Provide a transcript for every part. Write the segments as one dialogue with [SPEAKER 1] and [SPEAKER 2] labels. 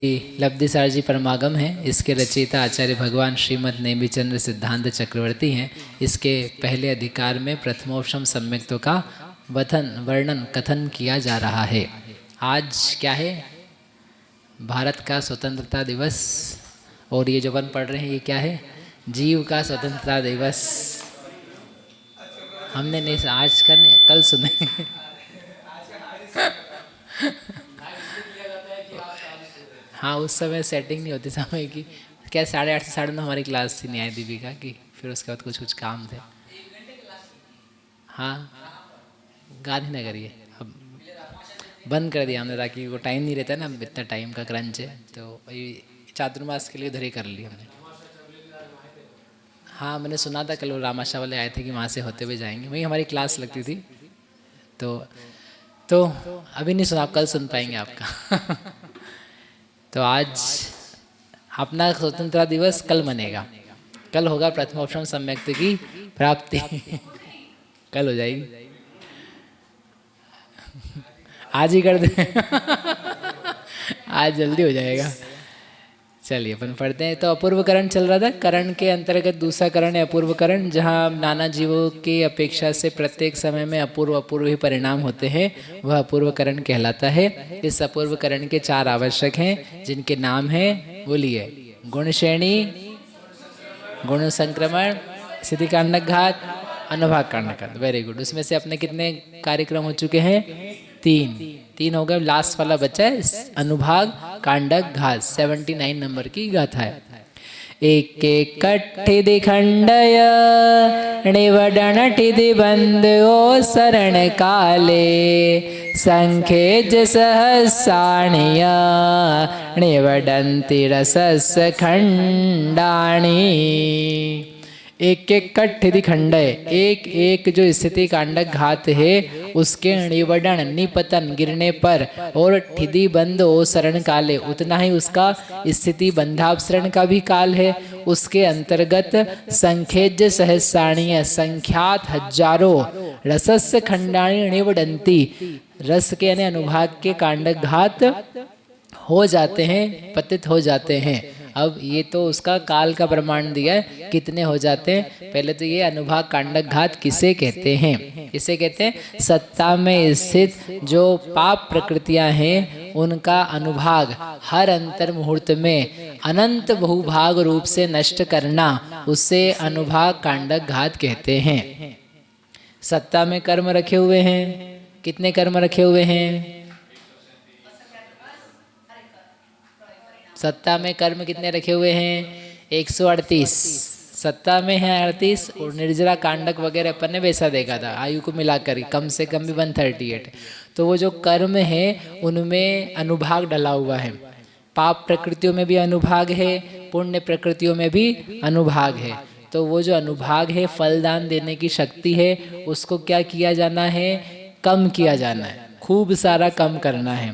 [SPEAKER 1] लब्धिसार जी परमागम हैं। इसके रचयिता आचार्य भगवान श्रीमद नेमिचंद्र सिद्धांत चक्रवर्ती हैं। इसके पहले अधिकार में प्रथमोपशम सम्यक्तों का वर्णन कथन किया जा रहा है। आज क्या है? भारत का स्वतंत्रता दिवस। और ये जो वन पढ़ रहे हैं ये क्या है? जीव का स्वतंत्रता दिवस। हमने नहीं आज कल सुने हाँ, उस समय सेटिंग नहीं होती समय की। क्या 8:30 से 9:30 हमारी क्लास थी न्याय दीपिका की, फिर उसके बाद कुछ काम थे। हाँ, गांधीनगर ये अब बंद कर दिया हमने, ताकि वो टाइम नहीं रहता ना, इतना टाइम का क्रंच है, तो चातुर्मास के लिए उधर ही कर लिया हमने। हाँ, मैंने सुना था कल वो रामाशा वाले आए थे कि वहाँ से होते हुए जाएंगे, वहीं हमारी क्लास लगती थी। तो अभी नहीं सुना, आप कल सुन पाएंगे आपका तो आज अपना स्वतंत्रता दिवस कल मनेगा। कल होगा प्रथमोपशम सम्यक्त की प्राप्ति कल हो जाएगी। आज ही कर दे आज जल्दी हो जाएगा। चलिए अपन पढ़ते हैं। तो अपूर्व करण चल रहा था। करण के अंतर्गत दूसरा करण है अपूर्व करण, जहाँ नाना जीवों की अपेक्षा से प्रत्येक समय में अपूर्व ही परिणाम होते हैं, वह अपूर्व करण कहलाता है। इस अपूर्व करण के 4 आवश्यक हैं, जिनके नाम हैं, बोलिए, गुण श्रेणी, गुण संक्रमण, स्थिति कांडक घात, अनुभाग कांडक घात। Very good. उसमें से अपने कितने कार्यक्रम हो चुके हैं? 3 हो गए। लास्ट वाला बचा है अनुभाग कांडक घात। 79 नंबर की गाथा है। एक एक कट्ठिदि खंडय निवडनटिदि बंधो शरण काले संखेज सहसाणिय निवडन्ति रसस खंडाणी। एक एक कट्ठिदि खंडय, एक एक जो स्थिति कांडक घात है उसके निवडन निपतन गिरने पर, और ठिदि बंध ओ शरण काले, उतना ही उसका स्थिति बंधापसरण का भी काल है। उसके अंतर्गत संखेज सहस्राणीय, संख्यात हजारों, रसस्य खंडाणी निवडंती, रस के यानी अनुभाग के कांडक घात हो जाते हैं, पतित हो जाते हैं। अब ये तो उसका काल का प्रमाण दिया है, कितने हो जाते हैं। पहले तो ये अनुभाग कांडक घात किसे कहते हैं? इसे कहते हैं सत्ता में स्थित जो पाप प्रकृतियां हैं, उनका अनुभाग हर अंतर मुहूर्त में अनंत बहुभाग रूप से नष्ट करना, उसे अनुभाग कांडक घात कहते हैं। सत्ता में कर्म रखे हुए हैं, कितने कर्म रखे हुए हैं? सत्ता में कर्म कितने रखे हुए हैं? 138। सत्ता में है 38, और निर्जरा कांडक वगैरह अपन ने वैसा देखा था, आयु को मिलाकर कम से कम भी 138। तो वो जो कर्म है उनमें अनुभाग डला हुआ है। पाप प्रकृतियों में भी अनुभाग है, पुण्य प्रकृतियों में भी अनुभाग है। तो वो जो अनुभाग है, फलदान देने की शक्ति है, उसको क्या किया जाना है? कम किया जाना है, खूब सारा कम करना है।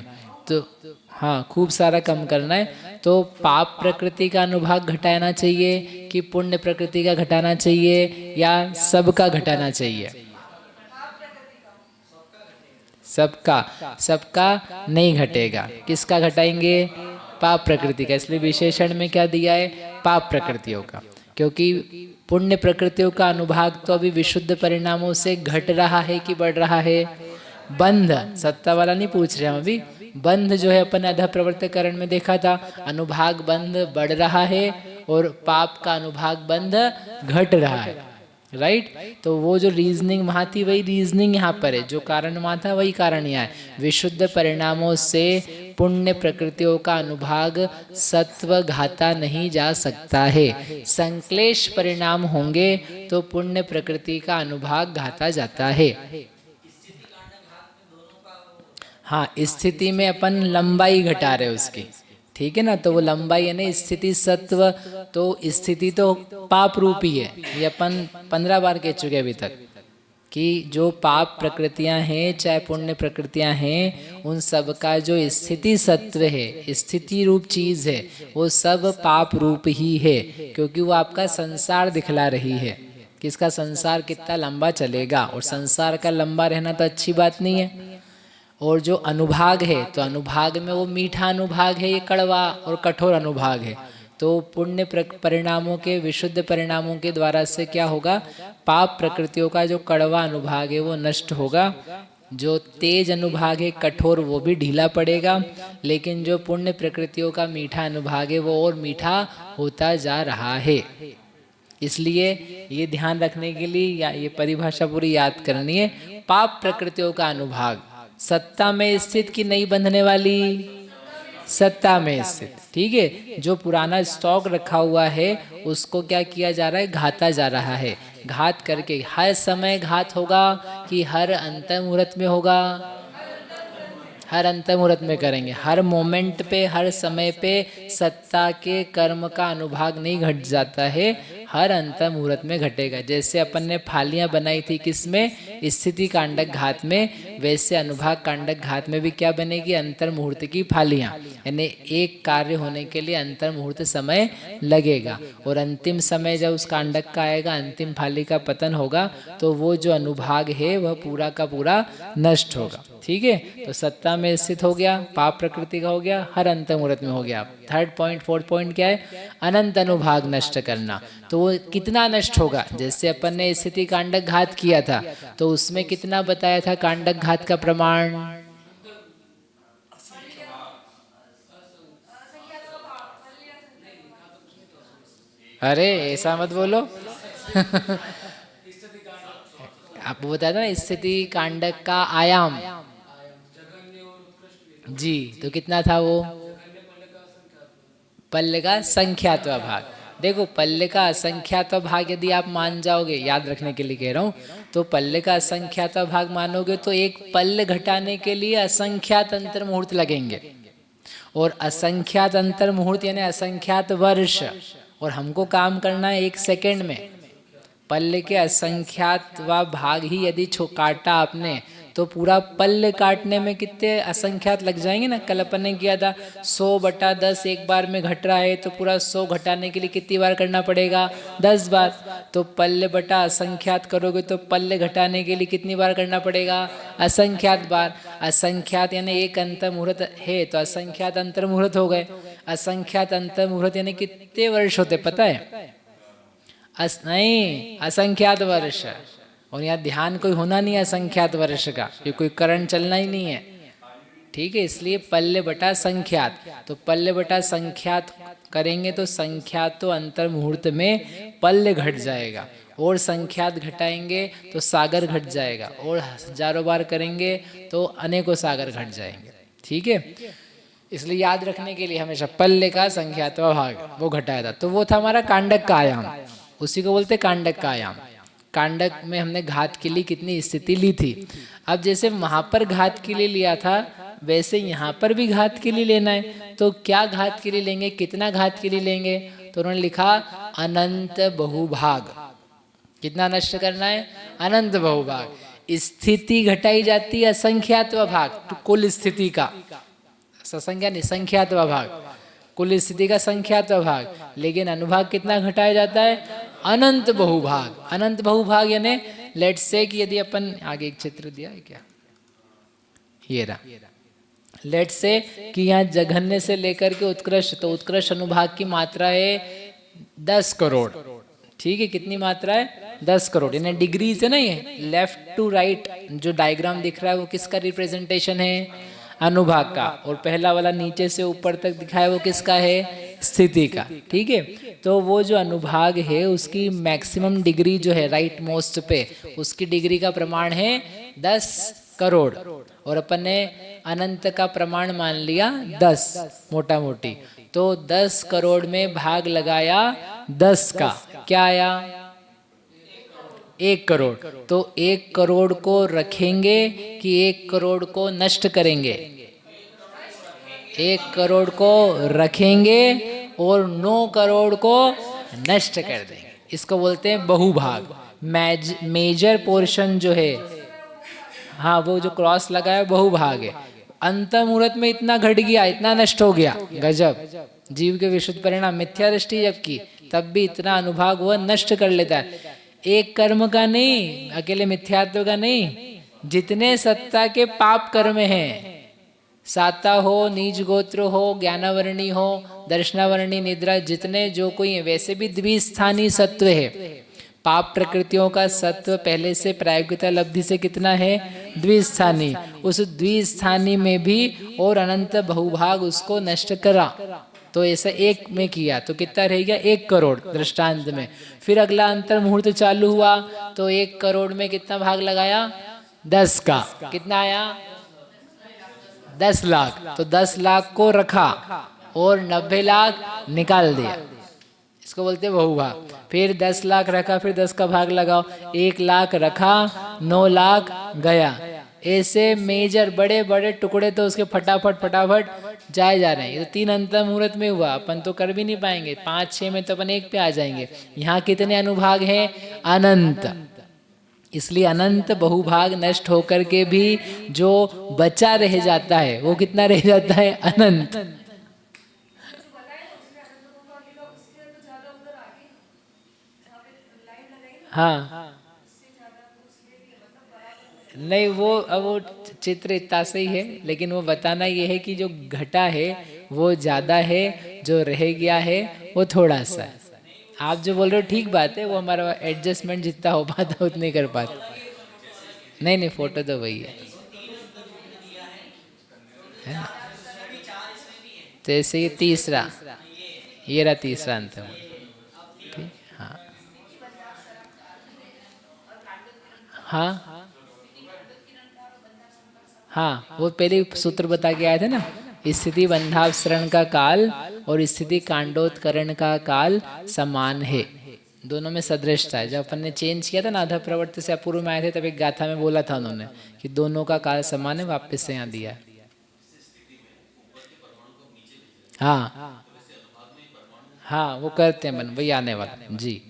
[SPEAKER 1] तो हाँ, खूब सारा कम करना है। तो पाप प्रकृति का अनुभाग घटाना चाहिए कि पुण्य प्रकृति का घटाना चाहिए, या सबका घटाना चाहिए? सबका नहीं घटेगा। किसका घटाएंगे? पाप प्रकृति का। इसलिए विशेषण में क्या दिया है? पाप प्रकृतियों का। क्योंकि पुण्य प्रकृतियों का अनुभाग तो अभी विशुद्ध परिणामों से घट रहा है कि बढ़ रहा है? बंध। सत्ता वाला नहीं पूछ रहे हम अभी। बंध जो है अपन अध प्रवर्तकरण में देखा था, अनुभाग बंध बढ़ रहा है और पाप का अनुभाग बंध घट रहा है। राइट? तो वो जो रीजनिंग वहाँ थी वही रीजनिंग यहाँ पर है, जो कारण वहाँ था वही कारण यहाँ है। विशुद्ध परिणामों से पुण्य प्रकृतियों का अनुभाग सत्व घाता नहीं जा सकता है। संक्लेश परिणाम होंगे तो पुण्य प्रकृति का अनुभाग घाता जाता है। हाँ, स्थिति में अपन लंबाई घटा रहे उसकी, ठीक है ना। तो वो लंबाई है ना स्थिति सत्व, तो स्थिति तो पाप रूपी है। ये अपन 15 बार कह चुके अभी तक कि जो पाप प्रकृतियां हैं चाहे पुण्य प्रकृतियां हैं, उन सब का जो स्थिति सत्व है, स्थिति रूप चीज है, वो सब पाप रूप ही है। क्योंकि वो आपका संसार दिखला रही है कि इसका संसार कितना लंबा चलेगा, और संसार का लंबा रहना तो अच्छी बात नहीं है। और जो अनुभाग है तो अनुभाग में वो मीठा अनुभाग है, ये कड़वा और कठोर अनुभाग है। तो पुण्य परिणामों के, विशुद्ध परिणामों के द्वारा से क्या होगा, पाप प्रकृतियों का जो कड़वा अनुभाग है वो नष्ट होगा, जो तेज अनुभाग है कठोर वो भी ढीला पड़ेगा, लेकिन जो पुण्य प्रकृतियों का मीठा अनुभाग है वो और मीठा होता जा रहा है। इसलिए ये ध्यान रखने के लिए या ये परिभाषा पूरी याद करनी है। पाप प्रकृतियों का अनुभाग सत्ता में स्थित की नहीं बंधने वाली, सत्ता में स्थित, ठीक है। जो पुराना स्टॉक रखा हुआ है उसको क्या किया जा रहा है, घाता जा रहा है। घात करके हर समय घात होगा कि हर अंत मुहूर्त में होगा, हर अंत मुहूर्त में करेंगे, हर मोमेंट पे, हर समय पे सत्ता के कर्म का अनुभाग नहीं घट जाता है, हर अंत मुहूर्त में घटेगा। जैसे अपन ने फालियां बनाई थी किसमें, स्थिति कांडक घात में, वैसे अनुभाग कांडक घात में भी क्या बनेगी, अंतर मुहूर्त की फालियां, यानी एक कार्य होने के लिए अंतर मुहूर्त समय लगेगा। और अंतिम समय जब उस कांडक का आएगा, अंतिम फाली का पतन होगा, तो वो जो अनुभाग है वह पूरा का पूरा नष्ट होगा, ठीक है। तो सत्ता में स्थित हो गया, पाप प्रकृति का हो गया, हर अंत मुहूर्त में हो गया। थर्ड पॉइंट, फोर्थ पॉइंट क्या है, अनंत अनुभाग नष्ट करना। तो वो कितना नष्ट होगा, जैसे अपन ने स्थिति कांडक घात किया था तो उसमें कितना बताया था कांडक घात का प्रमाण, अरे ऐसा मत बोलो आपको बताया था ना स्थिति कांडक का आयाम जी, तो कितना था वो, पल्ले का संख्यात्व भाग। देखो पल्ले का असंख्यात्व भाग यदि आप मान जाओगे, याद रखने के लिए कह रहा हूँ, तो पल्ले का असंख्यात्व भाग मानोगे तो एक पल्ले घटाने के लिए असंख्यात अंतर मुहूर्त लगेंगे, और असंख्यात अंतर मुहूर्त यानी असंख्यात वर्ष, और हमको काम करना है 1 सेकेंड में। पल्ले के असंख्यात व भाग ही यदि काटा आपने तो पूरा पल्ले काटने में कितने असंख्यात लग जाएंगे ना। कल अपन ने किया था 100/10 एक बार में घट रहा है, तो पूरा 100 घटाने के लिए कितनी बार करना पड़ेगा, 10 बार। तो पल्ले बटा असंख्यात करोगे तो पल्ले घटाने के लिए कितनी बार करना पड़ेगा, असंख्यात बार। असंख्यात यानी एक अंतर मुहूर्त है तो असंख्यात अंतर मुहूर्त हो गए। असंख्यात अंतर मुहूर्त यानी कितने वर्ष होते पता है, नहीं असंख्यात वर्ष। और यहाँ ध्यान कोई होना नहीं है असंख्यात वर्ष का, ये कोई करंट चलना ही नहीं है, ठीक है। इसलिए पल्ले बटा संख्यात, तो पल्ले बटा संख्यात करेंगे तो संख्यात तो अंतर मुहूर्त में पल्ले घट जाएगा, और संख्यात घटाएंगे तो सागर घट जाएगा, और हजारों बार करेंगे तो अनेकों सागर घट जाएंगे, ठीक है। इसलिए याद रखने के लिए हमेशा पल्ले का संख्यात भाग वो घटाया था, तो वो था हमारा कांडक का आयाम, उसी को बोलते कांडक का आयाम। कांडक में हमने घात के लिए कितनी स्थिति ली थी। अब जैसे वहां पर घात के लिए लिया था वैसे यहाँ पर भी घात के लिए लेना है, तो क्या घात के लिए लेंगे, कितना घात के लिए लेंगे, तो उन्होंने लिखा अनंत बहुभाग। कितना नष्ट करना है, अनंत बहुभाग। स्थिति घटाई जाती है असंख्यात्व भाग, तो कुल स्थिति का, ससंख्या नहीं संख्यात्व भाग, कुल स्थिति का संख्यात्व भाग, लेकिन अनुभाग कितना घटाया जाता है, अनंत बहुभाग। अनंत बहुभाग यानी लेट्स से कि यदि अपन, आगे एक चित्र दिया है क्या, ये रहा, लेट्स से कि यहाँ जघन्य से लेकर के उत्कृष्ट, तो उत्कृष्ट अनुभाग की मात्रा है 10 करोड़, ठीक है। कितनी मात्रा है, 10 करोड़, यानी डिग्री से नहीं है, लेफ्ट टू राइट जो डायग्राम दिख रहा है वो किसका रिप्रेजेंटेशन है, अनुभाग का, और पहला वाला नीचे से ऊपर तक दिखाया वो किसका है, स्थिति का, ठीक है। तो वो जो अनुभाग है उसकी मैक्सिमम डिग्री जो है राइट मोस्ट पे, उसकी डिग्री का प्रमाण है 10 करोड़, और अपन ने अनंत का प्रमाण मान लिया 10 मोटा मोटी, तो 10 करोड़ में भाग लगाया 10 का, क्या आया, 1 करोड़। तो 1 करोड़ को रखेंगे कि 1 करोड़ को नष्ट करेंगे, 1 करोड़ को रखेंगे और 9 करोड़ को नष्ट कर देंगे। इसको बोलते हैं बहुभाग। मेजर पोर्शन जो है, हाँ वो जो क्रॉस लगा है बहुभाग है। अंत मुहूर्त में इतना घट गया, इतना नष्ट हो गया, गजब, जीव के विशुद्ध परिणाम, मिथ्या दृष्टि जबकि, तब भी इतना अनुभाग वह नष्ट कर लेता है। एक कर्म का नहीं, अकेले मिथ्यात्व का नहीं, जितने सत्ता के पाप कर्म हैं, साता हो, नीच गोत्र हो, ज्ञानावर्णी हो, दर्शनावर्णी, निद्रा, जितने जो कोई है, वैसे भी द्विस्थानी सत्व है। पाप प्रकृतियों का सत्व पहले से प्रायोगिकता लब्धि से कितना है, द्विस्थानी। उस द्विस्थानी में भी और अनंत बहुभाग उसको नष्ट करा। तो ऐसा एक में किया तो कितना रह गया, 1 करोड़ दृष्टांत में। फिर अगला अंतर मुहूर्त चालू हुआ तो 1 करोड़ में कितना भाग लगाया, 10 का, कितना आया, 10 लाख। तो 10 लाख को रखा और 90 लाख निकाल दिया, इसको बोलते हैं बहुभाग। फिर 10 लाख रखा, फिर 10 का भाग लगाओ, 1 लाख रखा, 9 लाख गया। ऐसे मेजर बड़े बड़े टुकड़े तो उसके फटाफट फटाफट जाए जा रहे हैं। ये तो 3 अंतर मुहूर्त में हुआ, अपन तो कर भी नहीं पाएंगे। 5-6 में तो अपन 1 पे आ जाएंगे। यहाँ कितने अनुभाग हैं, अनंत। इसलिए अनंत बहुभाग नष्ट होकर के भी जो बचा रह जाता है वो कितना रह जाता है, अनंत। हाँ नहीं, वो अब वो चित्र इतना से ही है, लेकिन वो बताना ये है कि जो घटा है वो ज़्यादा है, जो रह गया है वो थोड़ा सा है। आप जो बोल रहे हो ठीक बात है, वो हमारा एडजस्टमेंट जितना हो पाता उतने कर पाते। नहीं नहीं, फोटो तो वही है ना। तो ऐसे ये तीसरा, ये रहा तीसरा अंत। ठीक, हाँ हाँ हाँ, वो पहले सूत्र बता के आए थे ना, स्थिति बंधावसरण का काल और स्थिति कांडोत्करण का काल समान है, दोनों में सदृशता है। जब अपन ने चेंज किया था ना, अध प्रवृत्ति से अपूर्व में आए थे, तब एक गाथा में बोला था उन्होंने कि दोनों का काल समान है, वापस से यहाँ दिया। हाँ हाँ, वो करते हैं मन, वही आने वाला जी।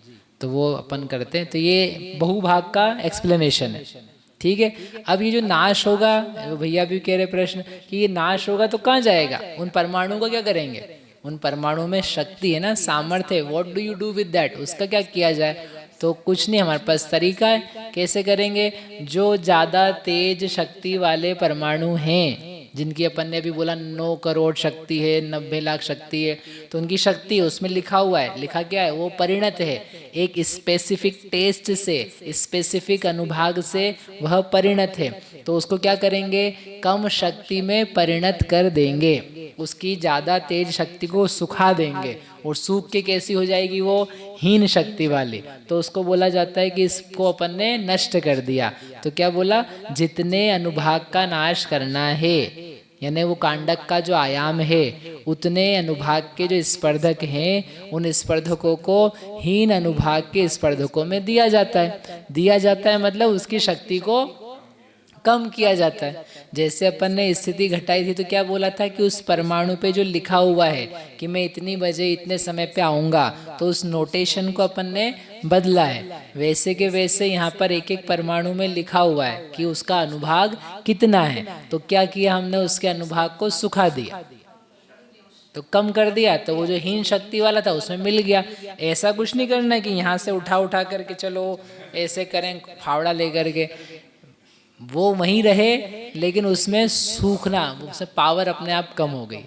[SPEAKER 1] तो वो अपन करते हैं, तो ये बहुभाग का एक्सप्लेनेशन है। ठीक है, अब ये जो नाश होगा, भैया भी कह रहे प्रश्न कि ये नाश होगा तो कहाँ जाएगा, उन परमाणुओं का क्या करेंगे। उन परमाणुओं में शक्ति है ना, सामर्थ्य है, what do you do with that, उसका क्या किया जाए। तो कुछ नहीं, हमारे पास तरीका है, कैसे करेंगे। जो ज़्यादा तेज शक्ति वाले परमाणु हैं, जिनकी अपन ने अभी बोला 9 करोड़ शक्ति है, 90 लाख शक्ति है, तो उनकी शक्ति उसमें लिखा हुआ है, लिखा क्या है, वो परिणत है एक स्पेसिफिक टेस्ट से, स्पेसिफिक अनुभाग से वह परिणत है। तो उसको क्या करेंगे, कम शक्ति में परिणत कर देंगे, उसकी ज़्यादा तेज शक्ति को सुखा देंगे, और सूख के कैसी हो जाएगी वो, हीन शक्ति वाली। तो उसको बोला जाता है कि इसको अपन ने नष्ट कर दिया। तो क्या बोला, जितने अनुभाग का नाश करना है, यानी वो कांडक का जो आयाम है, उतने अनुभाग के जो स्पर्धक हैं, उन स्पर्धकों को हीन अनुभाग के स्पर्धकों में दिया जाता है। दिया जाता है मतलब उसकी शक्ति को कम किया जाता है। जैसे अपन ने स्थिति घटाई थी तो क्या बोला था कि उस परमाणु पे जो लिखा हुआ है कि मैं इतनी बजे इतने समय पे आऊँगा, तो उस नोटेशन को अपन ने बदला है। वैसे के वैसे यहाँ पर एक एक परमाणु में लिखा हुआ है कि उसका अनुभाग कितना है। तो क्या किया हमने, उसके अनुभाग को सुखा दिया, तो कम कर दिया, तो वो जो हीन शक्ति वाला था उसमें मिल गया। ऐसा कुछ नहीं करना है कि यहाँ से उठा उठा करके चलो ऐसे करें फावड़ा लेकर के, वो वहीं रहे, लेकिन उसमें सूखना, उसमें पावर अपने आप कम हो गई।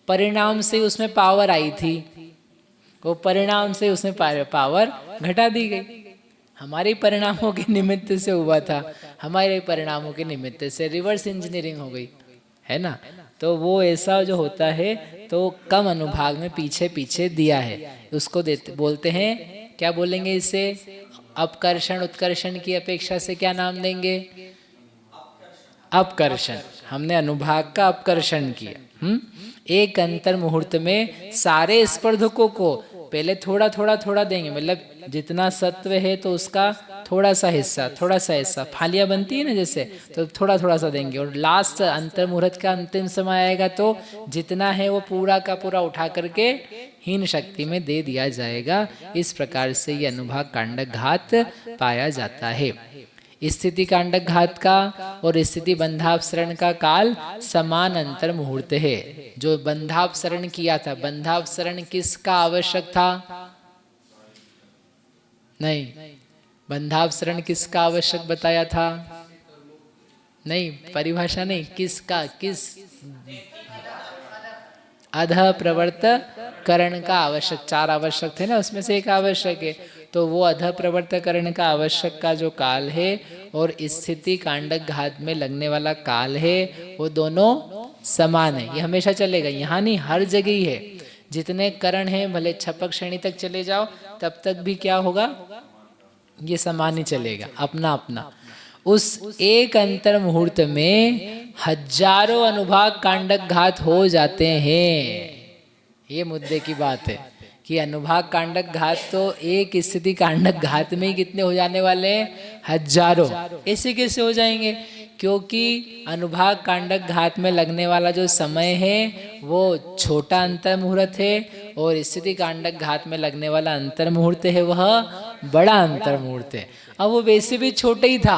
[SPEAKER 1] परिणाम से उसमें पावर आई थी, वो परिणाम से उसमें पावर घटा दी गई। हमारे परिणामों के निमित्त से हुआ था, हमारे परिणामों के निमित्त से रिवर्स इंजीनियरिंग हो गई, है ना। तो वो ऐसा जो होता है, तो कम अनुभाग में पीछे पीछे दिया है, उसको देते बोलते हैं, क्या बोलेंगे इसे, अपकर्षण। उत्कर्षण की अपेक्षा से क्या नाम देंगे, अपकर्षण। हमने अनुभाग का अपकर्षण किया। एक अंतर मुहूर्त में सारे स्पर्धकों को पहले थोड़ा थोड़ा थोड़ा देंगे, मतलब जितना सत्व है तो उसका थोड़ा सा हिस्सा, थोड़ा सा हिस्सा, फालियाँ बनती है ना जैसे, तो थोड़ा थोड़ा सा देंगे। और लास्ट अंतर मुहूर्त का अंतिम समय आएगा तो जितना है वो पूरा का पूरा उठा करके हीन शक्ति में दे दिया जाएगा। इस प्रकार से ये अनुभाग कांडक घात पाया जाता है। स्थिति कांडक घात का और स्थिति बंधापसरण का काल समान अंतर मुहूर्त है। जो बंधापसरण किया था, बंधापसरण किसका आवश्यक था, नहीं, बंधापसरण किसका आवश्यक बताया था, नहीं, परिभाषा नहीं, किसका, किस अध प्रवर्त करण का आवश्यक, 4 आवश्यक थे ना, उसमें से एक आवश्यक है, तो वो अध प्रवर्त करण का आवश्यक का जो काल है और स्थिति कांडक घात में लगने वाला काल है, वो दोनों समान है। ये हमेशा चलेगा, यहाँ नहीं, हर जगह ही है। जितने करण हैं, भले छपक श्रेणी तक चले जाओ, तब तक भी क्या होगा, ये समान ही चलेगा, अपना अपना। उस एक अंतर मुहूर्त में हजारों अनुभाग कांडक घात हो जाते हैं। ये मुद्दे की बात है कि अनुभाग कांडक घात तो एक स्थिति कांडक घात में ही कितने हो जाने वाले हैं, हजारों। ऐसे कैसे हो जाएंगे, क्योंकि अनुभाग कांडक घात में लगने वाला जो समय है वो छोटा अंतर मुहूर्त है, और स्थिति कांडक घात में लगने वाला अंतर मुहूर्त है वह बड़ा अंतर मुहूर्त है। अब वो वैसे भी छोटा ही था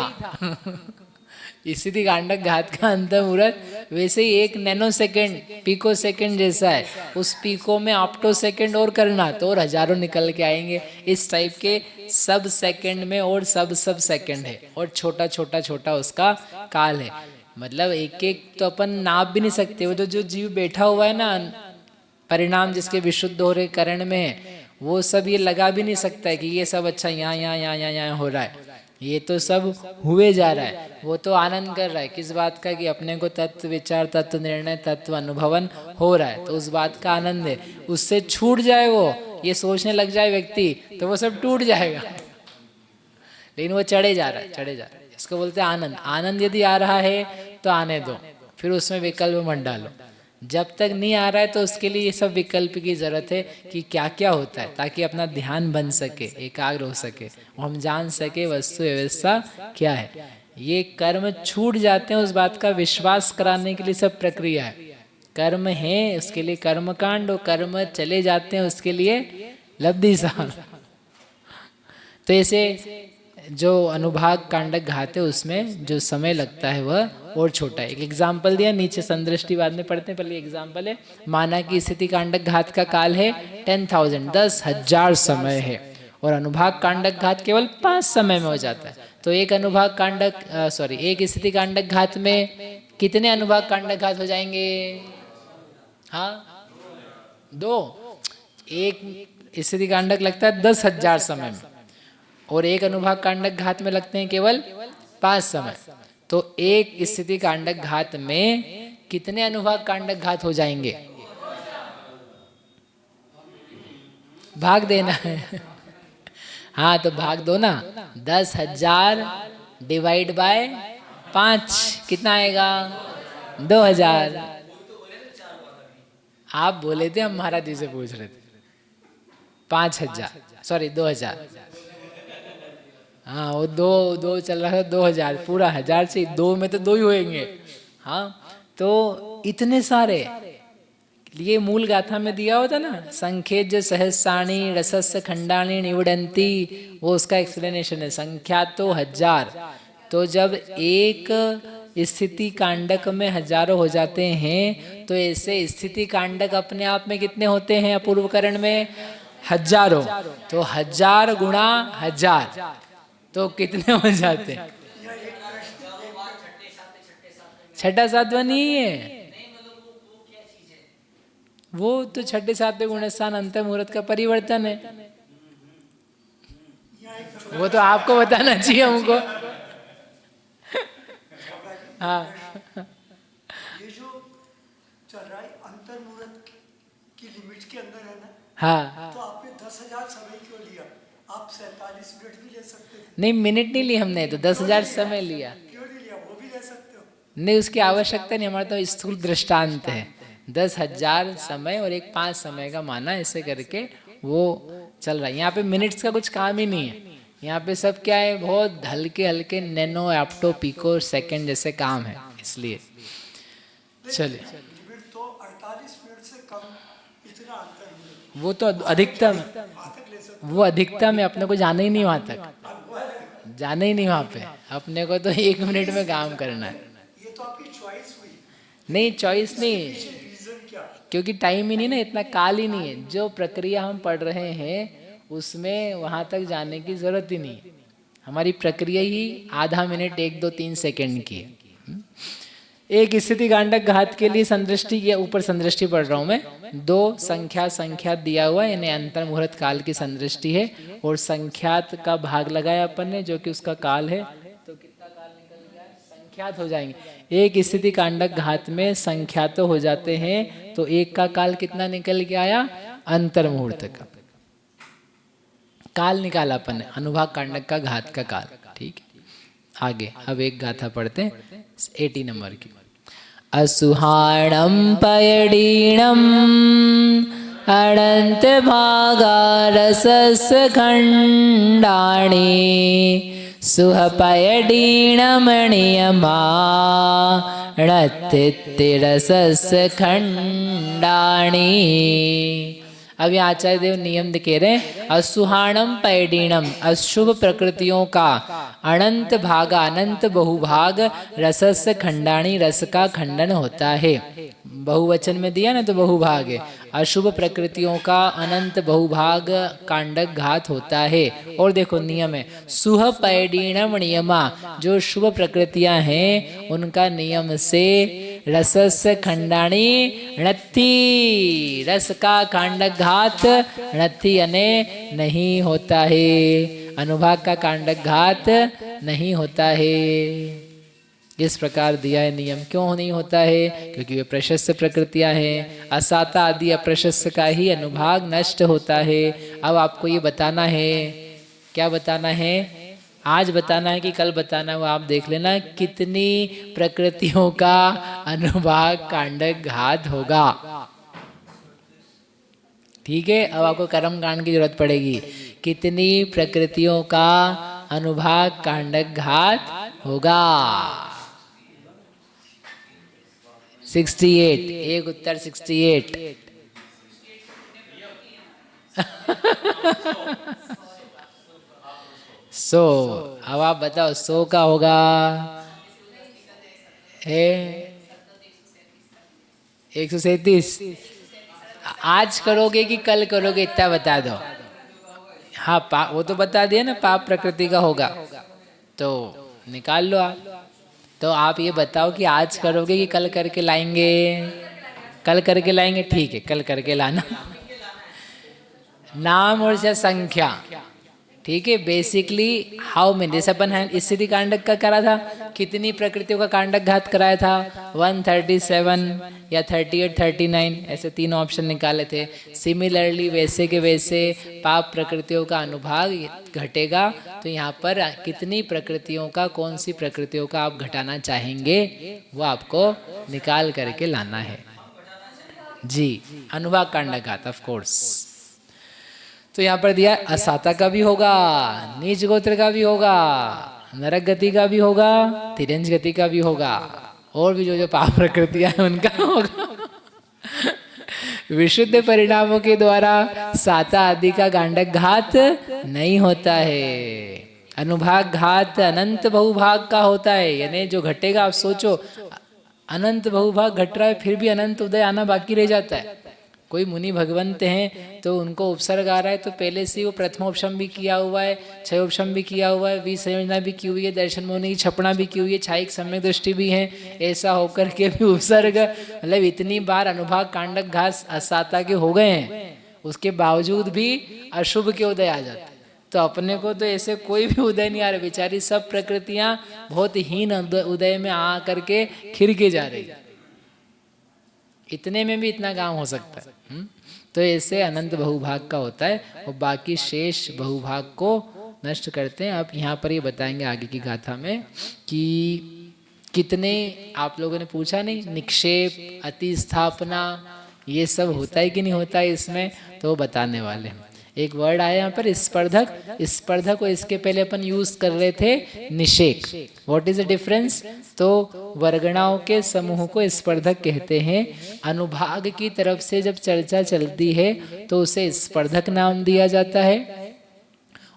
[SPEAKER 1] स्थिति कांडक घात का अंतर मुहूर्त वैसे ही 1 नैनो सेकेंड, पिको सेकेंड जैसा है। उस पिको में ऑप्टो सेकेंड और करना तो और हजारों निकल के आएंगे। इस टाइप के सब सेकेंड में और सब सेकेंड है, और छोटा छोटा छोटा उसका काल है। मतलब एक एक तो अपन नाप भी नहीं सकते। वो जो जीव बैठा हुआ है ना, परिणाम जिसके विशुद्ध हो रहे करण में, वो सब ये लगा भी नहीं सकता है कि ये सब अच्छा यहाँ यहाँ यहाँ यहाँ यहाँ हो रहा है। ये तो सब हुए जा रहा है। वो तो आनंद कर रहा है किस बात का, कि अपने को तत्व विचार, तत्व निर्णय, तत्व अनुभवन हो रहा है, तो उस बात का आनंद है। उससे छूट जाए वो, ये सोचने लग जाए व्यक्ति, तो वो सब टूट जाएगा। लेकिन वो चढ़े जा रहा है, चढ़े जा रहा है, इसको बोलते हैं आनंद। आनंद यदि आ रहा है तो आने दो, फिर उसमें विकल्प मत डालो। जब तक नहीं आ रहा है तो उसके लिए ये सब विकल्प की जरूरत है कि क्या क्या होता है, ताकि अपना ध्यान बन सके, एकाग्र हो सके, और हम जान सके वस्तु व्यवस्था क्या है। ये कर्म छूट जाते हैं, उस बात का विश्वास कराने के लिए सब प्रक्रिया है। कर्म है उसके लिए कर्मकांड, और कर्म चले जाते हैं उसके लिए लब्धि सार। तो ऐसे जो अनुभाग कांडक घात है उसमें जो समय लगता है वह और छोटा है। एक एग्जाम्पल दिया, नीचे संदृष्टि बाद में पढ़ते हैं, पहले एग्जाम्पल है। माना कि स्थिति कांडक घात का काल है 10,000, 10,000 समय है, और अनुभाग कांडक घात केवल 5 समय में हो जाता है। तो एक अनुभाग कांडक एक स्थिति कांडक घात में कितने अनुभाग कांडक घात हो जाएंगे? हाँ, 2। एक स्थिति कांडक लगता है 10,000 समय में, और एक अनुभाग कांडक घात में लगते हैं केवल 5 समय। तो एक स्थिति कांडक घात में कितने अनुभाग कांडक घात हो जाएंगे? भाग देना है हाँ, तो भाग दो ना। 10,000 डिवाइड बाय 5 कितना आएगा? 2,000। आप बोले थे, हम महाराज जी से पूछ रहे थे। 2,000। हाँ, वो दो चल रहा था, 2,000 पूरा 1000 से 2 में तो 2 ही होंगे। हाँ, तो इतने सारे, ये मूल गाथा में दिया होता ना, संख्येज सहस्राणी रसस्य खंडाणी निवडंती, वो उसका एक्सप्लेनेशन है। संख्या तो 1000, तो जब एक स्थिति कांडक में हजारों हो जाते हैं, तो ऐसे स्थिति कांडक अपने आप में कितने होते हैं अपूर्वकरण में? हजारों। तो 1000 गुणा 1000 तो कितने हो जाते हैं? छठा सातवां नहीं है वो, तो छठे सातवें गुणस्थान अंतर मुहूर्त का परिवर्तन है। वो तो आपको बताना चाहिए हमको हाँ,
[SPEAKER 2] ये जो चल रहा है अंतर मुहूर्त की लिमिट के अंदर है ना,
[SPEAKER 1] हाँ,
[SPEAKER 2] तो आपने 10,000 समय क्यों लिया? आप 47 मिनट भी ले सकते थे।
[SPEAKER 1] नहीं, मिनट नहीं ली हमने, तो 10,000 समय लिया।
[SPEAKER 2] क्यों नहीं लिया? वो भी ले सकते हो।
[SPEAKER 1] नहीं, उसकी आवश्यकता नहीं, हमारा तो स्थूल दृष्टांत है। 10,000 समय और एक 5 समय का माना, ऐसे करके वो चल रहा है। यहाँ पे मिनट्स का कुछ काम ही नहीं है। यहाँ पे सब क्या है, बहुत हल्के हल्के नैनो एप्टो पिको सेकंड जैसे काम है, इसलिए चलिए।
[SPEAKER 2] लिमिट तो 48 मिनट से कम इतना अंतर नहीं,
[SPEAKER 1] वो तो अधिकतम,
[SPEAKER 2] वहाँ तक ले सकते
[SPEAKER 1] वो अधिकतम है, अपने को जाना ही नहीं वहाँ तक,
[SPEAKER 2] हो।
[SPEAKER 1] जाना ही नहीं वहाँ पे। अपने को तो 1 मिनट में काम करना है।
[SPEAKER 2] ये तो आपकी चॉइस हुई।
[SPEAKER 1] नहीं, चॉइस नहीं,
[SPEAKER 2] रीजन क्या?
[SPEAKER 1] क्योंकि टाइम ही नहीं ना, इतना काल ही नहीं है। जो प्रक्रिया हम पढ़ रहे हैं उसमें वहाँ तक जाने की जरूरत ही नहीं है। हमारी प्रक्रिया ही आधा मिनट 1, 2, 3 सेकंड की है। एक स्थिति कांडक घात के लिए संदृष्टि, ये ऊपर संदृष्टि पढ़ रहा हूं मैं, 2 संख्या दिया हुआ है, यानी अंतर मुहूर्त काल की संदृष्टि है, और संख्यात का भाग लगाया अपन ने जो कि उसका काल है, तो कितना काल निकल गया, संख्यात हो जाएंगे। एक स्थिति कांडक घात में संख्यात हो जाते हैं, तो एक का काल कितना निकल के आया, अंतर मुहूर्त का काल निकाला अपन ने, अनुभाग कांडक का घात का काल। ठीक है, आगे अब एक गाथा पढ़ते हैं 80 नंबर की। असुहाणम पयडीणम अनंत भागा रसस खंडाणी सुहपयडीणम नियमा रसस खंडाणी। अब यहाँ आचार्य देव नियम कह रहे हैं, असुहाणम पैडीणम, अशुभ प्रकृतियों का अनंत भागा, अनंत बहुभाग, रसस खंडाणी, रस का खंडन होता है। बहुवचन में दिया ना तो बहुभाग है। अशुभ प्रकृतियों का अनंत बहुभाग कांडक घात होता है। और देखो नियम है, सुह पैडीणम नियमा, जो शुभ प्रकृतियां हैं उनका नियम से रसस खंडाणी णत्थी, रस का कांडक घात णत्थी यानी नहीं होता है, अनुभाग का कांडक घात नहीं होता है। इस प्रकार दिया है नियम। क्यों नहीं होता है? क्योंकि वे प्रशस्त प्रकृतियां हैं। असाता आदि अप्रशस्त का ही अनुभाग नष्ट होता है। अब आपको ये बताना है, क्या बताना है? आज बताना है कि कल बताना है, वो आप देख लेना कितनी प्रकृतियों का अनुभाग कांडक घात होगा। ठीक है, अब आपको कर्म कांड की जरूरत पड़ेगी। कितनी प्रकृतियों का अनुभाग कांडक घात होगा? 68, एक उत्तर 68। अब आप बताओ 100 का होगा है 137। आज करोगे कि कल करोगे इतना बता दो। हाँ वो तो बता दिया ना, पाप प्रकृति का होगा तो निकाल लो आप। तो आप ये बताओ कि आज करोगे कि कल करके लाएंगे? कल करके लाएंगे, ठीक है कल करके लाना। नाम और संख्या, ठीक है। बेसिकली हाउ मेनी, जैसे अपन स्थिति कांडक का करा था, कितनी प्रकृतियों का कांडक घात कराया था? 137 या 38, 39, ऐसे 3 ऑप्शन निकाले थे। सिमिलरली वैसे के वैसे पाप प्रकृतियों का अनुभाग घटेगा, तो यहाँ पर कितनी प्रकृतियों का, कौन सी प्रकृतियों का आप घटाना चाहेंगे वो आपको निकाल करके लाना है जी। अनुभाग कांडक घात ऑफ कोर्स। तो यहाँ पर दिया असाता का भी होगा, नीच गोत्र का भी होगा, नरक गति का भी होगा, तिरंज गति का भी होगा, और भी जो पाप प्रकृतियां हैं उनका होगा। विशुद्ध परिणामों के द्वारा साता आदि का कांडक घात नहीं होता है। अनुभाग घात अनंत बहुभाग का होता है, यानी जो घटेगा, आप सोचो अनंत बहुभाग घट रहा है फिर भी अनंत उदय आना बाकी रह जाता है। कोई मुनि भगवंत हैं तो उनको उपसर्ग आ रहा है तो पहले से वो प्रथमोपशम भी किया हुआ है, क्षयोपशम भी किया हुआ है, विसंयोजना भी की हुई है, दर्शन मोनि की छपना भी की हुई है, छायिक सम्यक दृष्टि भी है। ऐसा होकर के भी उपसर्ग, मतलब इतनी बार अनुभाग कांडक घात असाता के हो गए हैं, उसके बावजूद भी अशुभ के उदय आ जाते हैं। तो अपने को तो ऐसे कोई भी उदय नहीं आ रहा, बेचारी सब प्रकृतियां बहुत हीन उदय में आ करके खिर के जा रही। इतने में भी इतना काम हो सकता है। तो ऐसे अनंत बहुभाग का होता है और बाकी शेष बहुभाग को नष्ट करते हैं। अब यहाँ पर ये बताएंगे आगे की गाथा में कि कितने, आप लोगों ने पूछा नहीं, निक्षेप, अतिस्थापना, ये सब होता है कि नहीं होता है इसमें, तो वो बताने वाले हैं। एक वर्ड आया यहाँ पर स्पर्धक। स्पर्धक को इसके पहले अपन यूज कर रहे थे निषेक। What is the difference? तो वर्गणाओं के समूह को स्पर्धक कहते हैं। अनुभाग की तरफ से जब चर्चा चलती है तो उसे स्पर्धक नाम दिया जाता है,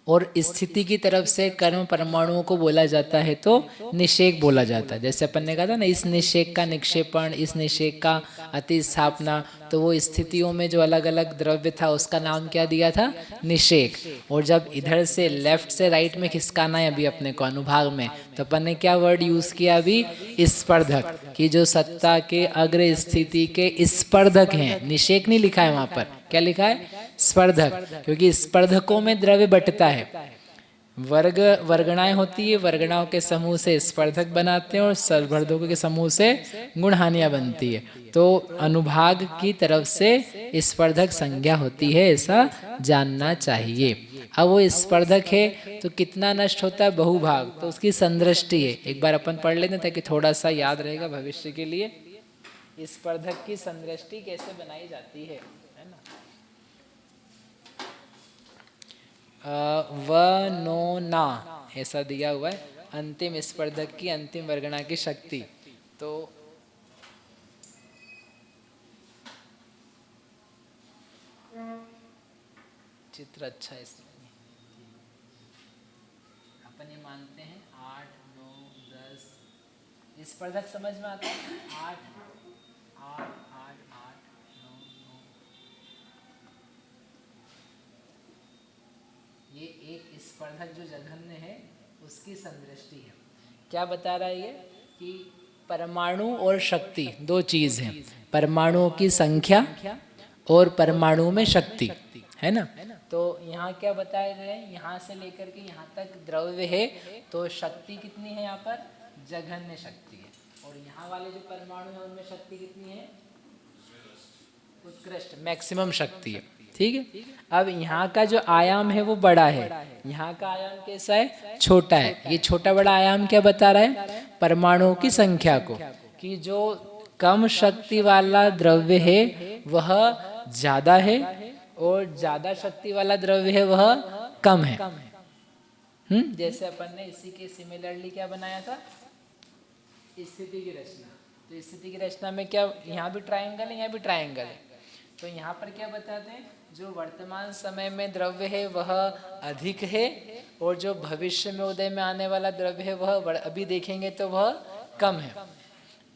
[SPEAKER 1] और स्थिति की तरफ से कर्म परमाणुओं को बोला जाता है तो निषेक बोला जाता है। जैसे अपन ने कहा था ना, इस निषेक का निक्षेपण, इस निषेक का अतिस्थापना, तो वो स्थितियों में जो अलग अलग द्रव्य था उसका नाम क्या दिया था? निषेक। और जब इधर से लेफ्ट से राइट में खिसकाना है अभी अपने को अनुभाग में, तो अपन ने क्या वर्ड यूज किया अभी? स्पर्धक, कि जो सत्ता के अग्र स्थिति के स्पर्धक हैं। निषेक नहीं लिखा है वहां पर, क्या लिखा है? स्पर्धक, क्योंकि स्पर्धकों में द्रव्य बंटता है। वर्ग वर्गणाएं होती है, वर्गणाओं के समूह से स्पर्धक बनाते हैं और स्पर्धकों के समूह से गुणहानियां बनती है। तो अनुभाग की तरफ से स्पर्धक संज्ञा होती है, ऐसा जानना चाहिए। अब वो स्पर्धक है तो कितना नष्ट होता है? बहुभाग, तो उसकी संदृष्टि है। एक बार अपन पढ़ लेते हैं ताकि थोड़ा सा याद रहेगा भविष्य के लिए। स्पर्धक की संदृष्टि कैसे बनाई जाती है ना? व नो ना ऐसा दिया हुआ है, अंतिम स्पर्धक की अंतिम वर्गणा की शक्ति। तो चित्र अच्छा है इसमें। अपन ये मानते हैं 8 9 10 स्पर्धक समझ में आता है। 8 8 8 8 9 9 ये एक स्पर्धक जो जघन्य है उसकी संदृष्टि है। क्या बता रहा है ये? कि परमाणु और शक्ति दो चीज हैं। परमाणुओं की संख्या और परमाणु में शक्ति है ना। तो यहाँ क्या बताए गए हैं? यहाँ से लेकर के यहाँ तक द्रव्य है, तो शक्ति कितनी है यहाँ पर? जघन्य शक्ति है। और यहाँ वाले जो परमाणु है उनमें शक्ति कितनी है? उत्कृष्ट, मैक्सिमम शक्ति है। ठीक है। अब यहाँ का जो आयाम है वो बड़ा है, यहाँ का आयाम कैसा है? छोटा है। ये छोटा बड़ा आयाम क्या बता रहा है? परमाणुओं की संख्या को, कि जो कम शक्ति वाला द्रव्य है वह ज्यादा है और ज्यादा शक्ति वाला द्रव्य है वह कम है। जैसे अपन ने इसी के सिमिलरली क्या बनाया था? स्थिति की रचना। तो स्थिति की रचना में क्या, यहाँ भी ट्रायंगल है, यहाँ भी ट्रायंगल है। तो यहाँ पर क्या बताते हैं? जो वर्तमान समय में द्रव्य है वह अधिक है और जो भविष्य में उदय में आने वाला द्रव्य है वह अभी देखेंगे तो वह कम है।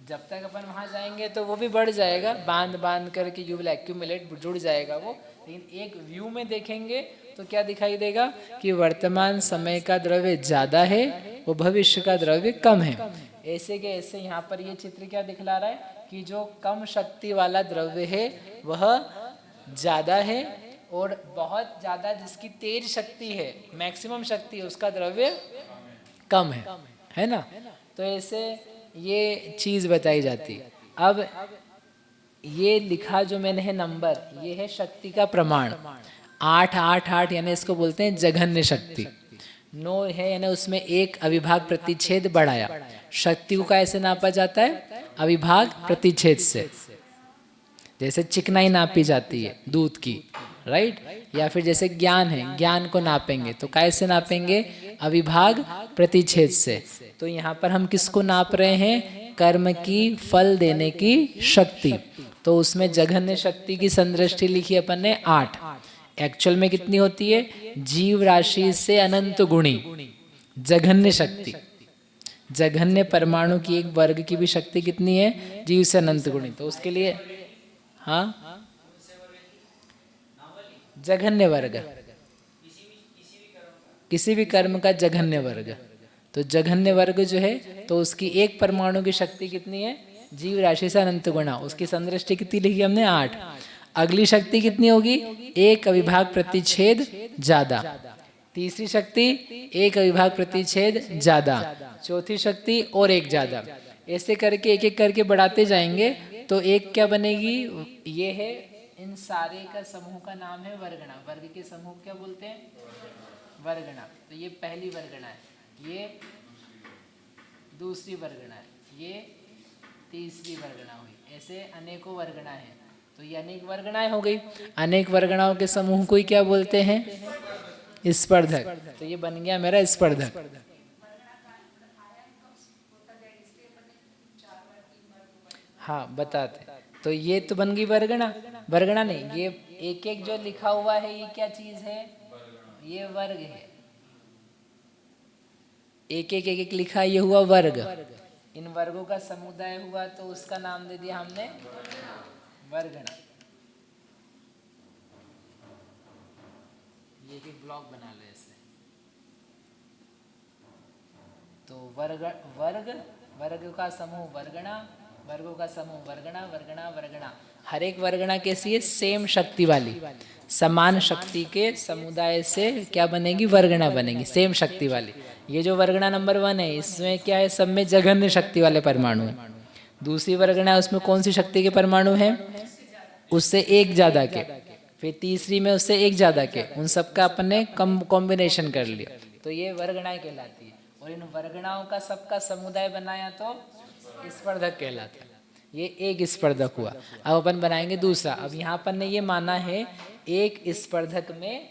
[SPEAKER 1] जब तक अपन वहाँ जाएंगे तो वो भी बढ़ जाएगा, बांध बांध करके यू विल एक्यूमुलेट, जुड़ जाएगा वो। लेकिन एक व्यू में देखेंगे तो क्या दिखाई देगा? कि वर्तमान समय का द्रव्य ज्यादा है वो भविष्य का द्रव्य कम है। ऐसे के ऐसे यहाँ पर ये चित्र क्या दिखला रहा है? कि जो कम शक्ति वाला द्रव्य है वह ज्यादा है और बहुत ज्यादा जिसकी तेज शक्ति है, मैक्सिमम शक्ति है, उसका द्रव्य कम है ना। तो ऐसे ये चीज बताई जाती है। अब ये लिखा जो मैंने है नंबर, ये है शक्ति का प्रमाण। 8 8 8 यानी इसको बोलते हैं जघन्य शक्ति। 9 है यानी उसमें एक अविभाग प्रतिच्छेद बढ़ाया। शक्ति को कैसे नापा जाता है? अविभाग प्रतिच्छेद से। जैसे चिकनाई नापी जाती है दूध की, राइट? या फिर जैसे ज्ञान है, ज्ञान को नापेंगे तो कैसे नापेंगे? अविभाग प्रतिच्छेद से। तो यहाँ पर हम किसको नाप रहे हैं? कर्म की फल देने की शक्ति। तो उसमें जघन्य शक्ति की संदृष्टि लिखी अपन ने 8। एक्चुअल में कितनी होती है? जीव राशि से अनंत गुणी जघन्य शक्ति। जघन्य परमाणु की एक वर्ग की भी शक्ति कितनी है? जीव से अनंत गुणी। तो उसके लिए हाँ, जघन्य वर्ग, किसी भी कर्म का जघन्य वर्ग। तो जघन्य वर्ग जो है तो उसकी एक परमाणु की शक्ति कितनी है? जीव राशि से अनंत गुणा। उसकी संदृष्टि कितनी लिखी हमने? 8। अगली शक्ति कितनी होगी? एक अविभाग प्रतिच्छेद ज्यादा। तीसरी शक्ति एक अविभाग प्रतिच्छेद ज्यादा। चौथी शक्ति और एक ज्यादा। ऐसे करके एक एक करके बढ़ाते जाएंगे तो एक क्या बनेगी? ये है, इन सारे का समूह का नाम है वर्गणा। वर्ग के समूह क्या बोलते हैं? वर्गणा। तो ये पहली वर्गणा है, ये दूसरी वर्गणा है, ये तीसरी वर्गणा हुई। ऐसे अनेकों वर्गणा है। तो ये अनेक वर्गणाएं हो गई। अनेक वर्गणाओं के समूह को ही क्या बोलते हैं? स्पर्धक। तो ये बन गया मेरा स्पर्धक। हाँ बताते। तो ये तो बन गई वर्गणा। वर्गणा नहीं, ये एक एक जो लिखा हुआ है ये क्या चीज है? ये वर्ग है। एक एक एक एक लिखा, ये हुआ वर्ग। इन वर्गों का समुदाय हुआ तो उसका नाम दे दिया हमने वर्गणा। ये एक ब्लॉक बना लो ऐसे। तो वर्ग वर्ग वर्ग का समूह वर्गणा, वर्गों का समूह वर्गणा वर्गणा वर्गणा। हर एक वर्गणा कैसी है? सेम शक्ति वाली, समान शक्ति के समुदाय से क्या बनेगी? वर्गणा बनेगी, सेम शक्ति वाली। ये जो वर्गणा नंबर 1 है, इसमें क्या है? सब में जघन्य शक्ति वाले परमाणु हैं। दूसरी वर्गणा है, उसमें कौन सी शक्ति के परमाणु हैं? उससे एक ज्यादा के। फिर तीसरी में उससे एक ज्यादा के। उन सबका अपन ने कॉम्बिनेशन कर लिया, तो ये वर्गणाएं कहलाती है। और इन वर्गणाओं का सबका समुदाय बनाया तो स्पर्धक कहलाता है। ये एक स्पर्धक हुआ। अब अपन बनाएंगे दूसरा। अब यहाँ अपन ने ये माना है एक स्पर्धक में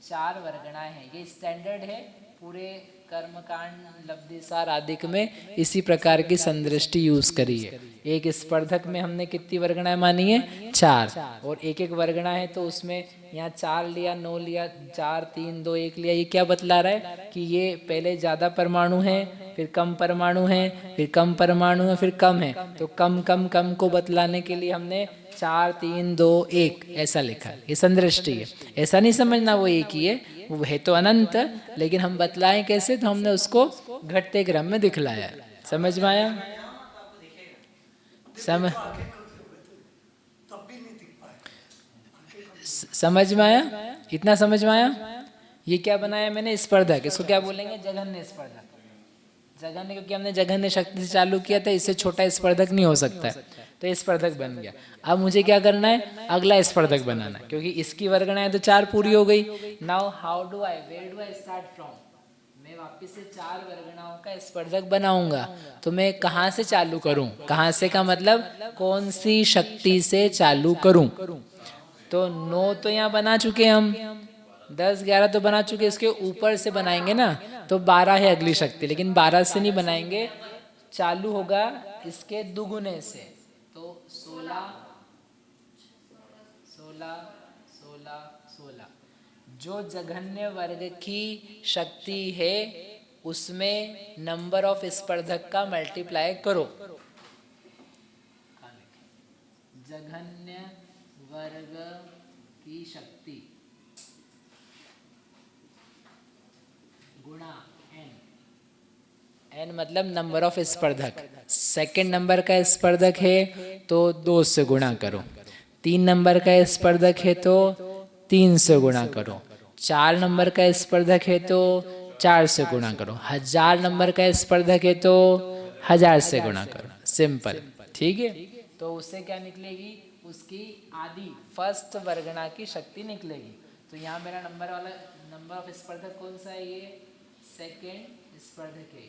[SPEAKER 1] 4 वर्गणाएं हैं। ये स्टैंडर्ड है पूरे कर्मकांड लब्धिसार आदिक में इसी प्रकार की संदृष्टि यूज करी है। एक स्पर्धक में हमने कितनी वर्गणाएं मानी है? 4। और एक एक वर्गणा है तो उसमें यहाँ 4 लिया, 9 लिया, 4 3 2 1 लिया। ये क्या बतला रहा है कि ये पहले ज़्यादा परमाणु है, फिर कम परमाणु है, फिर कम परमाणु है, फिर कम है। तो कम कम कम को बतलाने के लिए हमने 4 3 2 1 ऐसा लिखा। ये संदृष्टि है। ऐसा नहीं समझना वो एक ही है, वो है तो अनंत, लेकिन हम बतलाएं कैसे? तो हमने उसको घटते क्रम में दिखलाया है। समझ में आया? समझ में आया? इतना समझ में आया? ये क्या बनाया मैंने? स्पर्धक। इसको क्या बोलेंगे? जघन्य स्पर्धक। जघन्य क्योंकि हमने जघन्य शक्ति से चालू किया था, इससे छोटा स्पर्धक नहीं हो सकता है, तो ये स्पर्धक बन गया। अब मुझे क्या करना है? अगला स्पर्धक बनाना है, क्योंकि इसकी वर्गणाएं तो 4 पूरी हो गई। Now how do I, where do I start from? मैं वापस से 4 वर्गणाओं का स्पर्धक बनाऊंगा। तो मैं कहाँ से चालू करूं? कहाँ से का मतलब कौन सी शक्ति से चालू करूं? तो 9 तो यहाँ बना चुके हम, 10 11 तो बना चुके। इसके ऊपर से बनाएंगे ना तो 12 है अगली शक्ति, लेकिन 12 से नहीं बनाएंगे, चालू होगा इसके दुगुने से। तो 16 16 16 16। जो जघन्य वर्ग की शक्ति है उसमें नंबर ऑफ स्पर्धक का मल्टीप्लाई करो। जघन्य वर्ग की शक्ति गुणा n। n मतलब नंबर ऑफ स्पर्धक। सेकंड नंबर का स्पर्धक है तो 2 से गुणा करो। 3 नंबर का स्पर्धक है तो 3 से गुणा करो। 4 नंबर का स्पर्धक है तो 4 से गुणा करो। 1000 नंबर का स्पर्धक है तो 1000 से गुणा करो। सिंपल, ठीक है। तो उससे क्या निकलेगी? उसकी आदि फर्स्ट वर्गणा की शक्ति निकलेगी। तो यहाँ मेरा नंबर वाला नंबर ऑफ स्पर्धक कौन सा है? ये सेकेंड स्पर्धक है।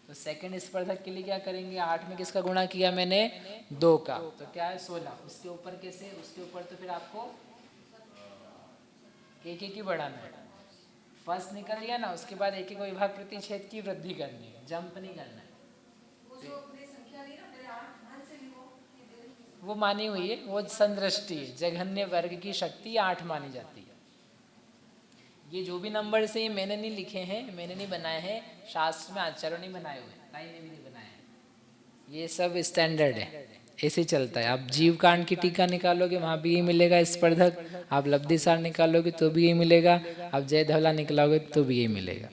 [SPEAKER 1] तो सेकेंड स्पर्धक के लिए क्या करेंगे? 8 में किसका गुणा किया मैंने? 2 का। तो क्या है? 16। उसके ऊपर कैसे? उसके ऊपर तो फिर आपको एक एक ही बढ़ाना है। फर्स्ट निकल गया ना, उसके बाद एक एक विभाग प्रतिच्छेद की वृद्धि करनी है, जंप नहीं करना है। वो मानी हुई है, वो संदृष्टि है। जघन्य वर्ग की शक्ति 8 मानी जाती है। ये जो भी नंबर से ये मैंने नहीं लिखे हैं, मैंने नहीं बनाए हैं, शास्त्र में आचार्यों नहीं बनाए हुए, ताई ने भी नहीं बनाए हैं। ये सब स्टैंडर्ड है, ऐसे चलता है। आप जीव कांड की टीका निकालोगे वहाँ भी ये मिलेगा स्पर्धक, आप लब्धिसार निकालोगे तो भी ये मिलेगा, आप जय धवला निकालोगे तो भी ये मिलेगा।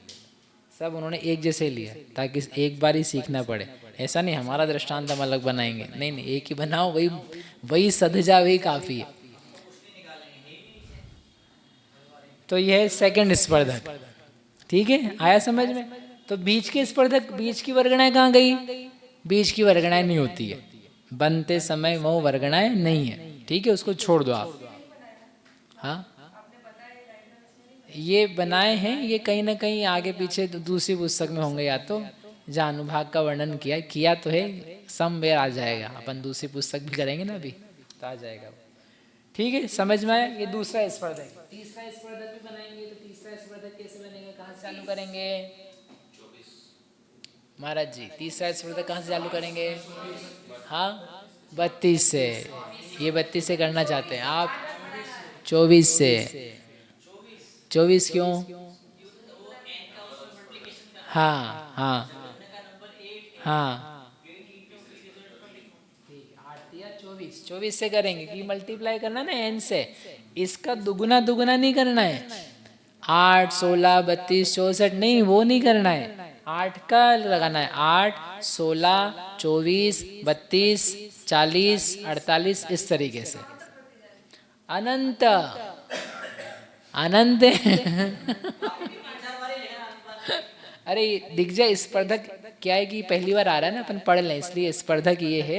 [SPEAKER 1] सब उन्होंने एक जैसे लिया ताकि एक बार ही सीखना पड़े। ऐसा नहीं हमारा दृष्टांत हम अलग बनाएंगे, नहीं नहीं, एक ही बनाओ, वही वही सध जा, वही काफी है। तो यह है सेकंड स्पर्धक, ठीक है, आया समझ में। तो बीच के स्पर्धक, बीच की वर्गणाएं कहाँ गई? बीच की वर्गणाएं नहीं होती है, बनते समय वो वर्गणाएं नहीं है, ठीक है, उसको छोड़ दो आप। हाँ ये बनाए हैं, ये कहीं ना कहीं आगे पीछे दूसरी पुस्तक में होंगे, या तो जहाँ अनुभाग का वर्णन किया तो है, समवेयर आ जाएगा। अपन दूसरी पुस्तक भी करेंगे ना अभी, तो आ जाएगा वो, ठीक है, समझ में आया। ये दूसरा स्पर्धक। तीसरा स्पर्धक भी बनाएंगे, तो तीसरा स्पर्धक कैसे बनेगा? कहाँ से चालू करेंगे महाराज जी? तीसरा स्पर्धक कहाँ से चालू करेंगे? हाँ 32 से। ये 32 से करना चाहते हैं आप? 24 से। 24 क्यों? हाँ हाँ हाँ, 8 या 24, 24 से करेंगे कि मल्टीप्लाई करना ना n से, इसका दुगुना दुगुना नहीं करना है। 8, 16, 32, 64 नहीं, वो नहीं करना है। 8 का लगाना है, 8, 16, 24, 32, 40, 48, इस तरीके से। अनंत अनंत अरे दिख जाए स्पर्धक क्या है कि पहली बार आ रहा है ना, अपन पढ़ लें, इसलिए स्पर्धक ये है।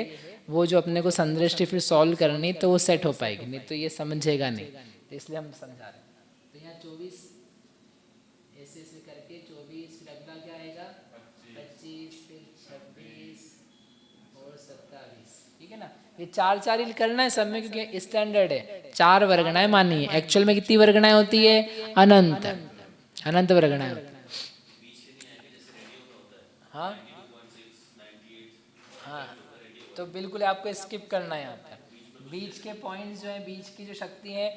[SPEAKER 1] वो जो अपने को संदृष्टि फिर सॉल्व करनी तो वो सेट हो पाएगी, नहीं तो ये समझेगा नहीं, तो इसलिए हम समझा रहे हैं। तो यहाँ 24 ऐसे ऐसे करके 24, फिर अगला क्या आएगा 25, फिर 26 और 27, ठीक है ना। ये 4 ही करना है सब में, क्योंकि स्टैंडर्ड है। 4 वर्गणाएं मानिए, एक्चुअल में कितनी वर्गणाएं होती है? अनंत, अनंत वर्गणाएं होती है। हाँ हाँ, तो बिल्कुल आपको स्किप करना है यहाँ पर। बीच के पॉइंट्स जो हैं, बीच की जो शक्ति है,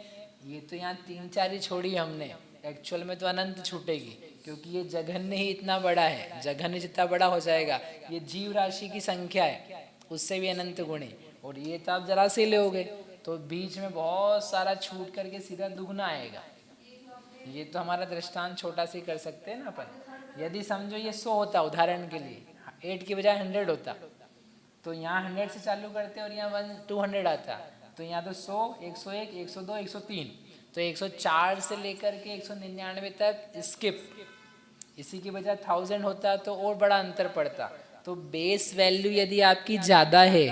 [SPEAKER 1] ये तो यहाँ 3-4 ही छोड़ी हमने, एक्चुअल में तो अनंत छूटेगी, क्योंकि ये जघन्य ही इतना बड़ा है। जघन्य जितना बड़ा हो जाएगा, ये जीव राशि की संख्या है, उससे भी अनंत गुणे, और ये तो आप जरा से लोगे तो बीच में बहुत सारा छूट करके सीधा दुगना आएगा। ये तो हमारा दृष्टांत छोटा सा ही कर सकते हैं ना अपन। यदि समझो ये 100 होता उदाहरण के लिए, 8 की बजाय 100 होता, तो यहाँ 100 से चालू करते और यहाँ 200 आता, तो यहाँ तो 100, 101, 102, 103, तो 104 से लेकर के 199 तक स्किप। इसी की बजाय 1000 होता तो और बड़ा अंतर पड़ता। तो बेस वैल्यू यदि आपकी ज़्यादा है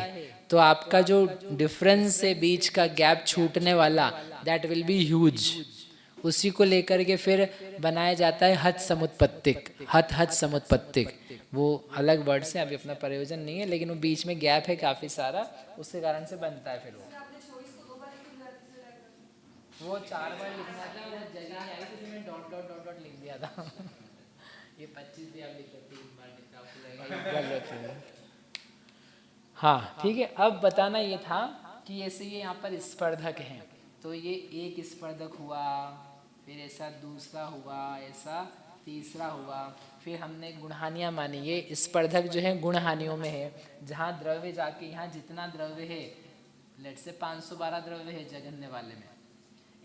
[SPEAKER 1] तो आपका जो डिफरेंस है, बीच का गैप छूटने वाला, दैट विल बी ह्यूज। उसी को लेकर के फिर बनाया जाता है हथ समुत्पत्तिक, हथ समुत्पत्तिक, वो अलग वर्ड से, अभी अपना प्रयोजन नहीं है, लेकिन वो बीच में गैप है काफ़ी सारा, उसके कारण से बनता है। फिर वो 4 बार लिखना था, वो जगह नहीं आई थी, मैंने डॉट डॉट डॉट डॉट लिख दिया था ये 25 भी आप लिख सकते, 3 बार लिखा आपको लगेगा गलत है। हाँ ठीक है, अब बताना ये था कि ऐसे ये यहाँ पर स्पर्धक हैं, तो ये एक स्पर्धक हुआ, फिर ऐसा दूसरा हुआ, ऐसा तीसरा हुआ, फिर हमने गुणहानियाँ मानी। ये स्पर्धक जो है गुणहानियों में है, जहाँ द्रव्य जाके यहाँ जितना द्रव्य है, लेट से 512 द्रव्य है जगन्य वाले में,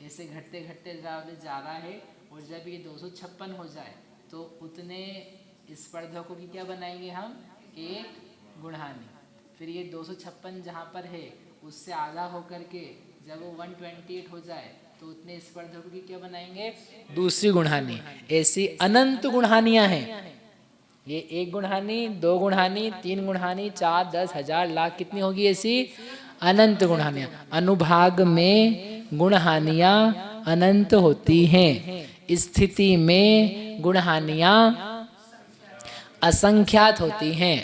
[SPEAKER 1] ऐसे घटते घटते द्रव्य जा रहा है, और जब ये 256 हो जाए तो उतने स्पर्धकों की क्या बनाएंगे हम? एक गुणहानि। फिर ये 256 जहाँ पर है उससे आधा होकर के जब वो 128 हो जाए तो उतने स्पर्धकों की क्या बनाएंगे? दूसरी गुणहानि। ऐसी अनंत गुणहानियाँ हैं। ये 1 गुणहानि, 2 गुणहानि, 3 गुणहानि, 4, 10, 1000, लाख, कितनी होगी ऐसी अनंत गुणहानियाँ। अनुभाग में गुणहानियाँ अनंत होती हैं, स्थिति में गुणहानियाँ असंख्यात होती हैं।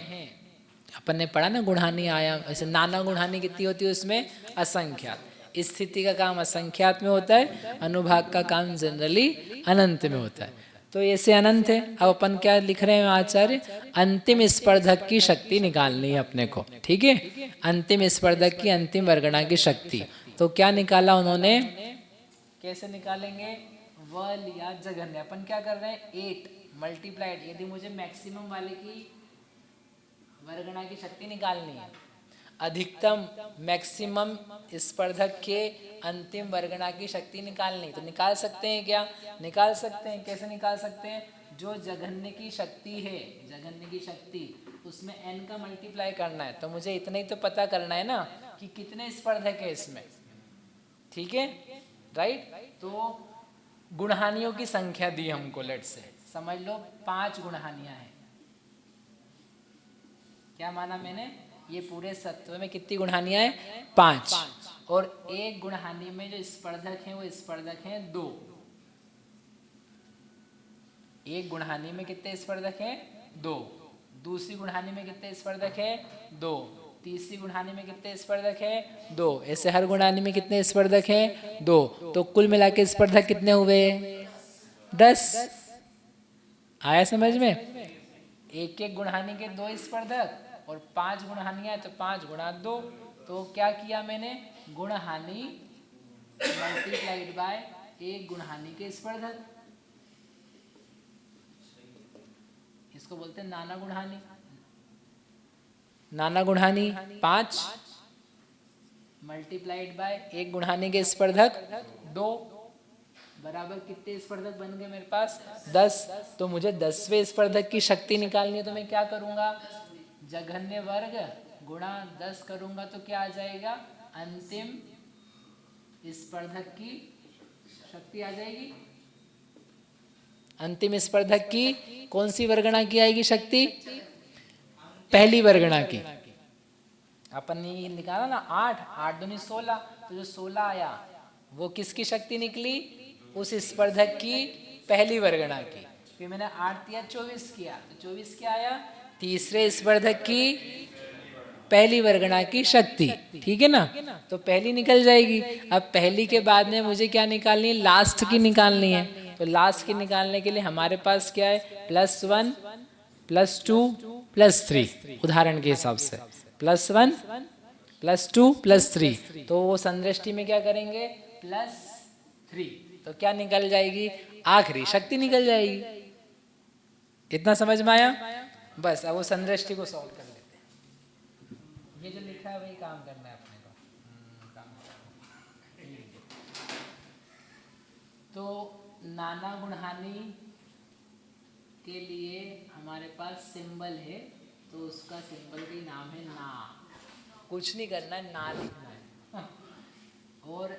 [SPEAKER 1] अपन ने पढ़ा ना गुणहानि आयाम, ऐसे नाना गुणहानि कितनी होती है उसमें? असंख्यात। स्थिति का काम असंख्यात में होता है, अनुभाग का काम जनरली अनंत में होता है। तो ऐसे अनंत है। अब अपन क्या लिख रहे हैं आचार्य? अंतिम स्पर्धक की शक्ति निकालनी है अपने को, ठीक है। अंतिम स्पर्धक की अंतिम वर्गणा की शक्ति, तो क्या निकाला उन्होंने? कैसे निकालेंगे? व लिया जघन्य। अपन क्या कर रहे हैं? 8 मल्टीप्लाइड, यदि मुझे मैक्सिमम वाले की वर्गणा की शक्ति निकालनी है, अधिकतम मैक्सिमम स्पर्धक के अंतिम वर्गणा की शक्ति निकालनी, तो निकाल सकते हैं क्या? निकाल सकते हैं। कैसे निकाल सकते हैं? जो जघन्य की शक्ति है, जघन्य की शक्ति, उसमें n का मल्टीप्लाई करना है, तो मुझे इतना ही तो पता करना है ना कि कितने स्पर्धक है इसमें, ठीक है, राइट। तो गुणहानियों की संख्या दी हमको, लेट से समझ लो 5 गुणहानियां हैं। क्या माना मैंने? ये पूरे सत्व में कितनी गुणहानियां हैं? 5। और एक गुणहानि में जो स्पर्धक हैं वो स्पर्धक हैं 2। एक गुणहानि में कितने स्पर्धक हैं? 2। दूसरी गुणहानि में कितने स्पर्धक हैं? 2। तीसरी गुणहानि में कितने स्पर्धक हैं? 2। ऐसे हर गुणहानि में कितने स्पर्धक हैं? 2। तो कुल मिला के स्पर्धक कितने हुए? 10। आया समझ में? एक एक गुणहानि के 2 स्पर्धक और 5 गुणहानियां है तो 5 गुणा 2। तो क्या किया मैंने? गुणहानि मल्टीप्लाइड बाय एक गुणहानि के स्पर्धक। इसको बोलते हैं नाना गुणहानी। नाना गुणहानी 5 मल्टीप्लाइड बाय एक गुणहानी के स्पर्धक 2 बराबर कितने स्पर्धक बन गए मेरे पास 10। तो मुझे 10वें स्पर्धक की शक्ति निकालनी है, तो मैं क्या करूंगा, जघन्य वर्ग गुणा 10 करूंगा तो क्या आ जाएगा, अंतिम स्पर्धक की शक्ति आ जाएगी। अंतिम स्पर्धक की कौन सी वर्गणा की आएगी शक्ति, पहली वर्गणा की। अपन ने निकाला ना 8 दूनी 16, तो जो 16 आया वो किसकी शक्ति निकली, उस स्पर्धक की पहली वर्गणा की। फिर मैंने 8 दिया 24 किया, तो 24 क्या आया, तीसरे स्पर्धक की पहली वर्गणा की शक्ति। ठीक है ना, तो पहली निकल जाएगी। अब पहली के बाद में मुझे क्या निकालनी है, लास्ट की निकालनी है। तो लास्ट की निकालने के लिए हमारे पास क्या है, +1 +2 +3, उदाहरण के हिसाब से +1 +2 +3। तो वो संदृष्टि में क्या करेंगे, +3, तो क्या निकल जाएगी, आखिरी शक्ति निकल जाएगी। इतना समझ में आया। बस अब वो संदृष्टि को सॉल्व कर लेते हैं। ये जो लिखा है वही काम करना है अपने को। तो नाना गुणहानी के लिए हमारे पास सिंबल है, तो उसका सिंबल भी नाम है ना। कुछ नहीं करना है, ना लिखना है। और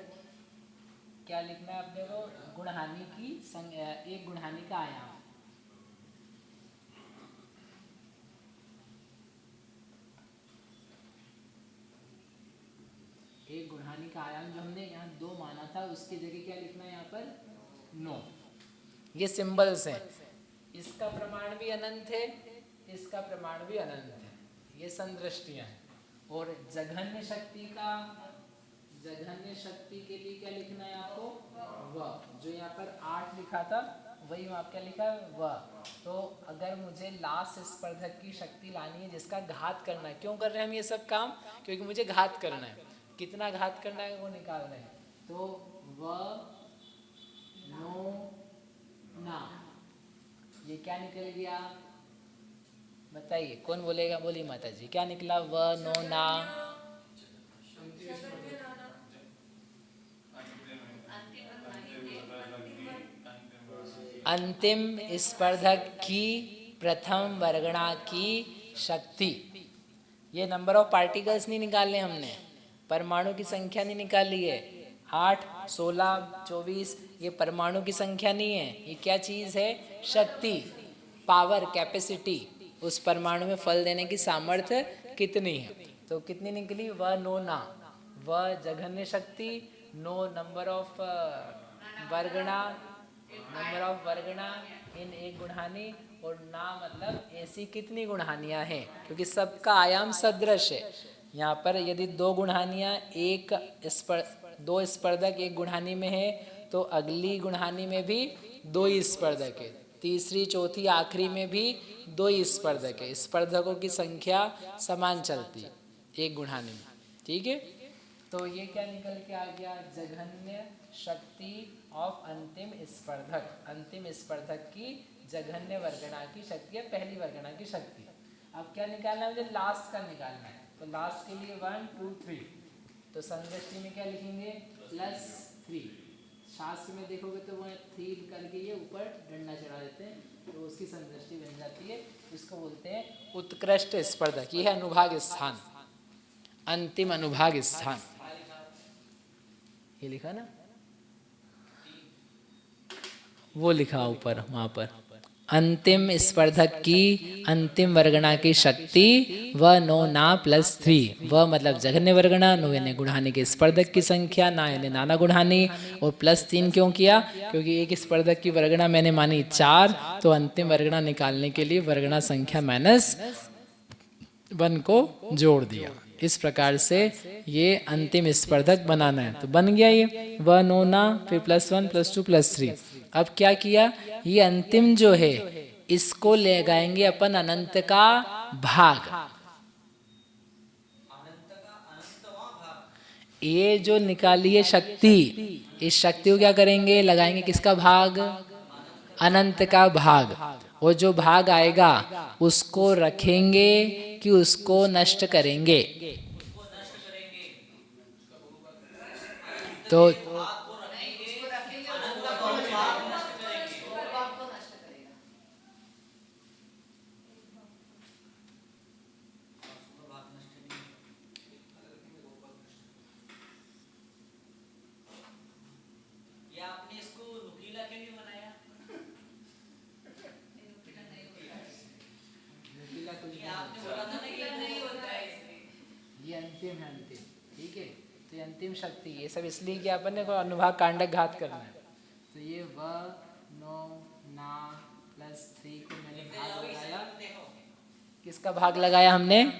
[SPEAKER 1] क्या लिखना है अपने को, गुणहानी की एक गुणहानी का आयाम। एक गुणहानी का आयाम जो हमने यहाँ 2 माना था, उसकी जगह क्या लिखना है यहाँ पर, 9। ये सिंबल्स हैं। इसका प्रमाण भी अनंत है, इसका प्रमाण भी अनंत है। ये संदृष्टियां हैं। और जघन्य शक्ति का, जघन्य शक्ति के लिए क्या लिखना है आपको, व। जो यहाँ पर 8 लिखा था वही वहाँ क्या लिखा है, व। तो अगर मुझे लास्ट स्पर्धक की शक्ति लानी है जिसका घात करना है, क्यों कर रहे हैं हम ये सब काम, क्योंकि मुझे घात करना है। कितना घात करना है वो निकालना है। तो व नो ना, ये क्या निकल गया, बताइए कौन बोलेगा, बोली माता जी, क्या निकला, व नो ना। अंतिम स्पर्धक की प्रथम वर्गणा की शक्ति। ये नंबर ऑफ पार्टिकल्स नहीं निकालने हमने, परमाणु की संख्या नहीं निकाली है। 8, 16, 24 ये परमाणु की संख्या नहीं है, ये क्या चीज़ है, शक्ति, पावर, कैपेसिटी। उस परमाणु में फल देने की सामर्थ्य कितनी है। तो कितनी निकली, व नो ना। व जघन्य शक्ति, नो नंबर ऑफ वर्गणा, नंबर ऑफ वर्गणा इन एक गुणहानी, और ना मतलब ऐसी कितनी गुणहानियां हैं, क्योंकि सबका आयाम सदृश है। यहाँ पर यदि 2 गुणहानियाँ दो स्पर्धक एक गुणहानी में है, तो अगली गुणहानी में भी 2 ही स्पर्धक है, तीसरी चौथी आखिरी में भी 2 ही स्पर्धक है। स्पर्धकों की संख्या समान चलती है एक गुणहानी में। ठीक है, तो ये क्या निकल के आ गया, जघन्य शक्ति ऑफ अंतिम स्पर्धक। अंतिम स्पर्धक की जघन्य वर्गणा की शक्ति है, पहली वर्गणा की शक्ति। अब क्या निकालना है, मुझे लास्ट का निकालना है। तो लास्ट के लिए 1, 2, 3, तो संदृष्टि में क्या लिखेंगे, +3। शास्त्र में देखोगे तो वह 3 करके ये ऊपर डंडा चढ़ा देते हैं, तो उसकी संदृष्टि बन जाती है। इसको बोलते हैं उत्कृष्ट स्पर्धक। ये है अनुभाग स्थान, अंतिम अनुभाग स्थान। ये लिखा ना, वो लिखा ऊपर वहां पर, अंतिम स्पर्धक की अंतिम वर्गणा की शक्ति व नो ना +3। व मतलब जघन्य वर्गणा, नो यानी गुणहानी के स्पर्धक की संख्या, ना यानी नाना गुणहानी, और +3 क्यों किया, क्योंकि एक स्पर्धक की वर्गणा मैंने मानी 4, तो अंतिम वर्गणा निकालने के लिए वर्गणा संख्या -1 को जोड़ दिया। इस प्रकार से ये अंतिम स्पर्धक बनाना है। तो बन गया ये व नो ना, फिर +1 +2 +3। अब क्या किया, ये अंतिम जो है इसको ले गाएंगे अपन अनंत का भाग। ये जो निकाली है शक्ति, इस शक्ति को क्या करेंगे, लगाएंगे किसका भाग, अनंत का भाग। वो जो भाग आएगा उसको रखेंगे कि उसको नष्ट करेंगे? तो ये अंतिम है, अंतिम, ठीक है। तो ये अंतिम शक्ति, ये सब इसलिए कि अपन ने कोई अनुभाग कांडक घात करना है। तो ये व नो ना प्लस 3 को मैंने भाग लगाया, किसका भाग लगाया हमने?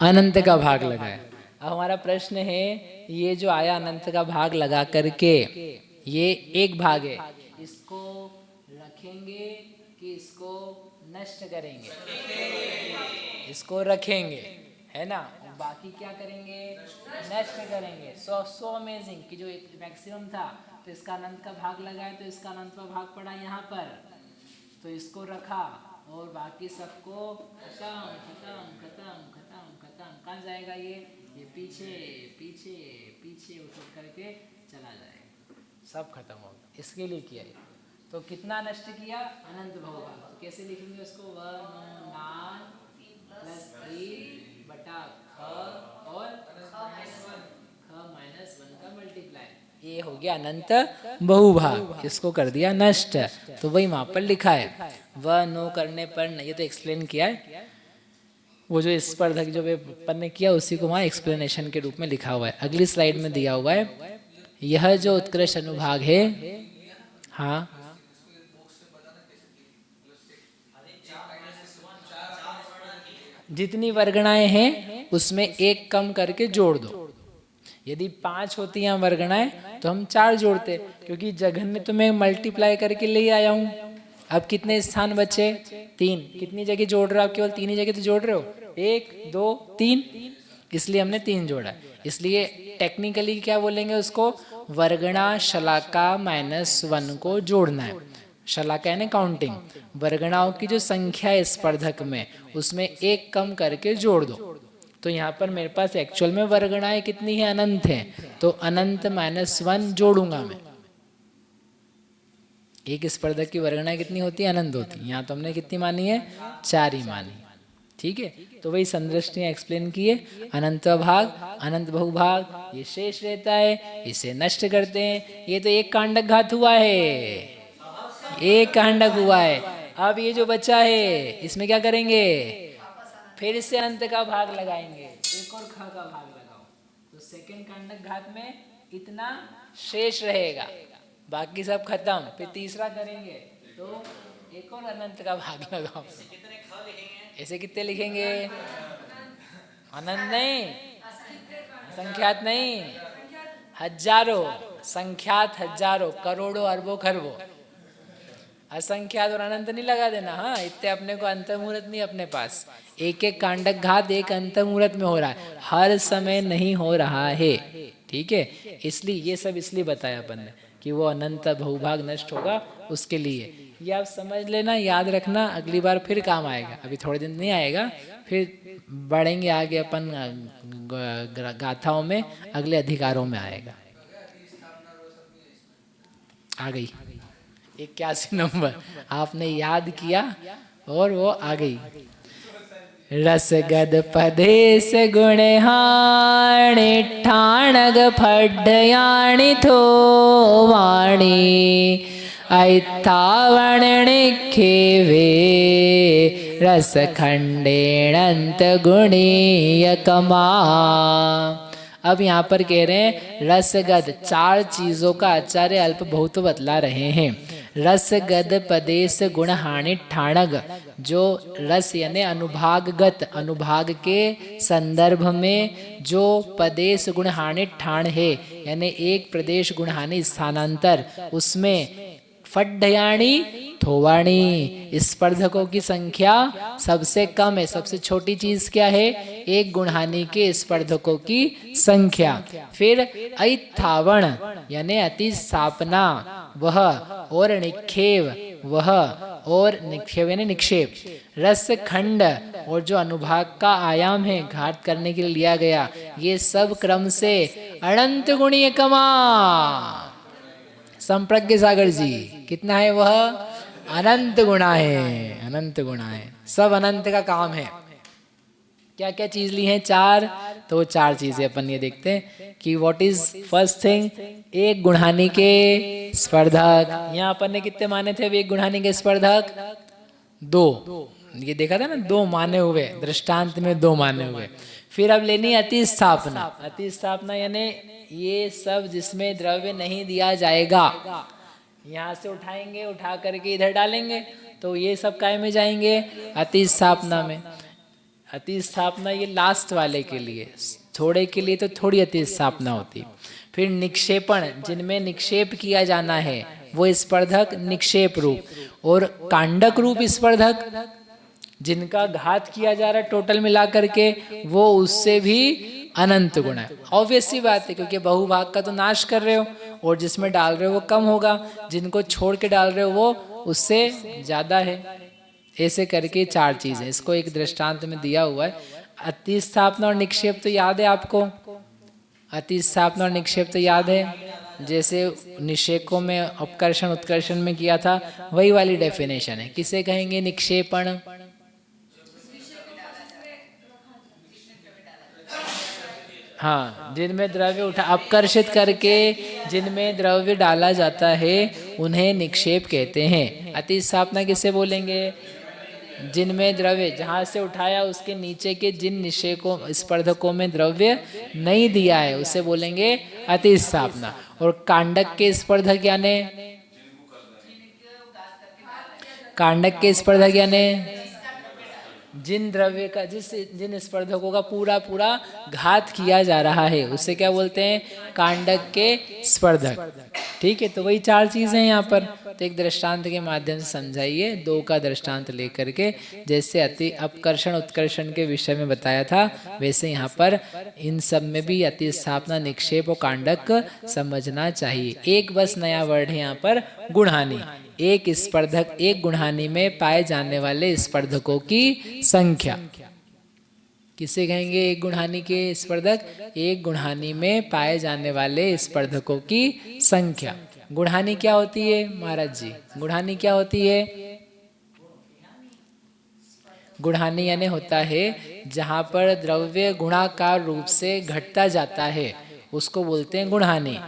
[SPEAKER 1] अनंत का भाग लगाया। अब हमारा प्रश्न है, ये जो आया अनंत का भाग लगा करके, ये एक भाग है, इसको रखेंगे कि इसको नष्ट करेंगे? इसको रखेंगे, है ना। बाकी क्या करेंगे? नष्ट करेंगे। सो अमेजिंग कि जो एक मैक्सिमम था तो इसका अनंत का भाग लगाया, तो इसका अनंत का भाग पड़ा यहाँ पर, तो इसको रखा और बाकी सबको खत्म खत्म खत्म खत्म खत्म। कहाँ जाएगा ये पीछे पीछे पीछे उठ करके चला जाएगा, सब खत्म होगा। इसके लिए किया ये। तो कितना नष्ट किया? अनंत बहुभाग। तो कैसे लिखेंगे उसको? व नो ना प्लस 3 बटा ख और ख माइनस 1 का मल्टीप्लाई। ये हो गया अनंत बहुभाग, इसको कर दिया नष्ट। तो वही वहां पर लिखा है, व नो करने पर नहीं, ये तो एक्सप्लेन किया है। वो जो स्पर्धक जो अपन ने किया उसी को वहाँ एक्सप्लेनेशन के रूप में लिखा हुआ है। अगली स्लाइड में दिया हुआ है, यह जो उत्कृष्ट अनुभाग है, हाँ जितनी वर्गणाएं हैं उसमें एक कम करके जोड़ दो। यदि 5 होती हैं वर्गणाएं तो हम 4 जोड़ते, क्योंकि जघन्य तो मैं मल्टीप्लाई करके ले आया हूं। अब कितने स्थान बचे? 3। कितनी जगह जोड़ रहे हो आप? केवल 3 ही जगह तो जोड़ रहे हो, 1 2 3, इसलिए हमने 3 जोड़ा। इसलिए टेक्निकली क्या बोलेंगे उसको? वर्गणा शलाका -1 को जोड़ना है। शलाका यानी काउंटिंग, वर्गणाओं की जो संख्या है स्पर्धक में उसमें एक कम करके जोड़ दो। तो यहाँ पर मेरे पास एक्चुअल में वर्गणाएं कितनी है? अनंत है, तो अनंत -1 जोड़ूंगा मैं। एक स्पर्धक की वर्गणाएं कितनी होती है? अनंत होती है। यहाँ तो हमने कितनी मानी है? 4 ही मानी, ठीक है। तो वही संदृष्टियां एक्सप्लेन किए। अनंत भाग, अनंत बहुभाग, ये शेष रहता है, इसे नष्ट करते हैं। ये तो एक कांडक घात हुआ है, एक कांडक हुआ है। अब ये जो बचा है इसमें क्या करेंगे? फिर से अनंत का भाग लगाएंगे, एक और ख का भाग लगाओ, तो सेकंड कांडक घात में इतना शेष रहेगा, बाकी सब खत्म। फिर तीसरा करेंगे तो एक और अनंत का भाग लगाओ। ऐसे कितने लिखेंगे? अनंत नहीं, संख्यात नहीं, हजारों, संख्यात हजारों, करोड़ों, अरबों, खरबों। असंख्यात और अनंत नहीं लगा देना। हाँ, इतने अपने को अंतर्मुहूर्त नहीं अपने पास। एक एक कांडक घात एक अंतर्मुहूर्त में हो रहा है, हर समय नहीं हो रहा है, ठीक है। इसलिए ये सब इसलिए बताया अपन ने कि वो अनंत बहुभाग नष्ट होगा, उसके लिए। ये आप समझ लेना, याद रखना, अगली बार फिर काम आएगा। अभी थोड़े दिन नहीं आएगा, फिर बढ़ेंगे आगे अपन गाथाओं में, अगले अधिकारों में आएगा। आ गई 81 नंबर आपने याद किया और वो आ गई। रसगद पदेश गुणहाणि ठाणग फड्डयाणि थो वाणी ऐत्थावणि खेवे रसखंडेणंत गुणीय कमा। अब यहाँ पर कह रहे हैं रसगद, 4 चीजों का आचार्य अल्प बहुत बतला रहे हैं। रसगद पदेश गुण हानि ठाणग, जो रस यानी अनुभागगत, अनुभाग के संदर्भ में जो पदेश गुण हानि ठाण है, यानी एक प्रदेश गुण हानि स्थानांतर, उसमें फड्डयाणी थोवाणी, स्पर्धकों की संख्या सबसे कम है। सबसे छोटी चीज क्या है? एक गुणहानि के स्पर्धकों की संख्या। फिर ऐत्थावण यानी अति स्थापना वह, और निखेव वह, और निक्षेप यानी निक्षेप, रस खंड और जो अनुभाग का आयाम है घात करने के लिए लिया गया, ये सब क्रम से अनंत गुणीय कमा। संप्रज्ञ सागर जी कितना है वह? अनंत गुणा है, अनंत गुणा है, सब अनंत का काम है। क्या क्या चीज ली हैं? 4। तो वो 4 चीजें अपन ये देखते हैं कि व्हाट इज फर्स्ट थिंग। एक गुणहानि के स्पर्धक, यहाँ अपन ने कितने माने थे? अब एक गुणहानि के स्पर्धक 2, ये देखा था ना, 2 माने हुए, दृष्टांत में 2 माने हुए। फिर अब लेनी अति स्थापना। अति स्थापना यानी ये सब जिसमें द्रव्य नहीं दिया जाएगा, यहाँ से उठाएंगे, उठा करके इधर डालेंगे, तो ये सब काय में जाएंगे? अति स्थापना में। अति स्थापना ये लास्ट वाले के लिए, थोड़े के लिए तो थोड़ी अति स्थापना होती। फिर निक्षेपण, जिनमें निक्षेप किया जाना है वो स्पर्धक निक्षेप रूप, और कांडक रूप स्पर्धक जिनका घात किया जा रहा है टोटल मिला करके, वो उससे भी अनंत गुण है। ऑब्वियस सी बात है, क्योंकि बहुभाग का तो नाश कर रहे हो और जिसमें डाल रहे हो वो कम होगा, जिनको छोड़ के डाल रहे हो वो उससे ज्यादा है। ऐसे करके 4 चीजें, इसको एक दृष्टांत में दिया हुआ है। अति स्थापना और निक्षेप तो याद है आपको? अति स्थापना और निक्षेप तो याद है, जैसे निषेकों में अपकर्षण उत्कर्षण में किया था, वही वाली डेफिनेशन है। किसे कहेंगे निक्षेपण? हाँ, जिनमें द्रव्य उठा अपकर्षित करके जिनमें द्रव्य डाला जाता है उन्हें निक्षेप कहते हैं। अति स्थापना किसे बोलेंगे? जिनमें द्रव्य जहाँ से उठाया उसके नीचे के जिन निषेकों स्पर्धकों में द्रव्य नहीं दिया है उसे बोलेंगे अति स्थापना। और कांडक के स्पर्धक यानी, कांडक के स्पर्धक यानी जिन द्रव्य का जिन स्पर्धकों का पूरा पूरा घात किया जा रहा है उसे क्या बोलते हैं? कांडक के स्पर्धक। ठीक है, तो वही 4 चीजें हैं यहाँ पर। तो एक दृष्टांत के माध्यम से समझाइए, 2 का दृष्टांत लेकर के, जैसे अति अपकर्षण उत्कर्षण के विषय में बताया था वैसे यहाँ पर इन सब में भी अति स्थापना निक्षेप और कांडक समझना चाहिए। एक बस नया वर्ड है यहाँ पर, गुणहानि। एक स्पर्धक, एक गुणहानि में पाए जाने वाले स्पर्धकों की संख्या। किसे कहेंगे एक गुणहानि के स्पर्धक? एक गुणहानि में पाए जाने वाले स्पर्धकों की संख्या। गुणहानि क्या होती है महाराज जी? गुणहानि क्या होती है? गुणहानि यानी होता है जहाँ पर द्रव्य गुणाकार रूप से घटता जाता है, उसको बोलते हैं गुणहानि।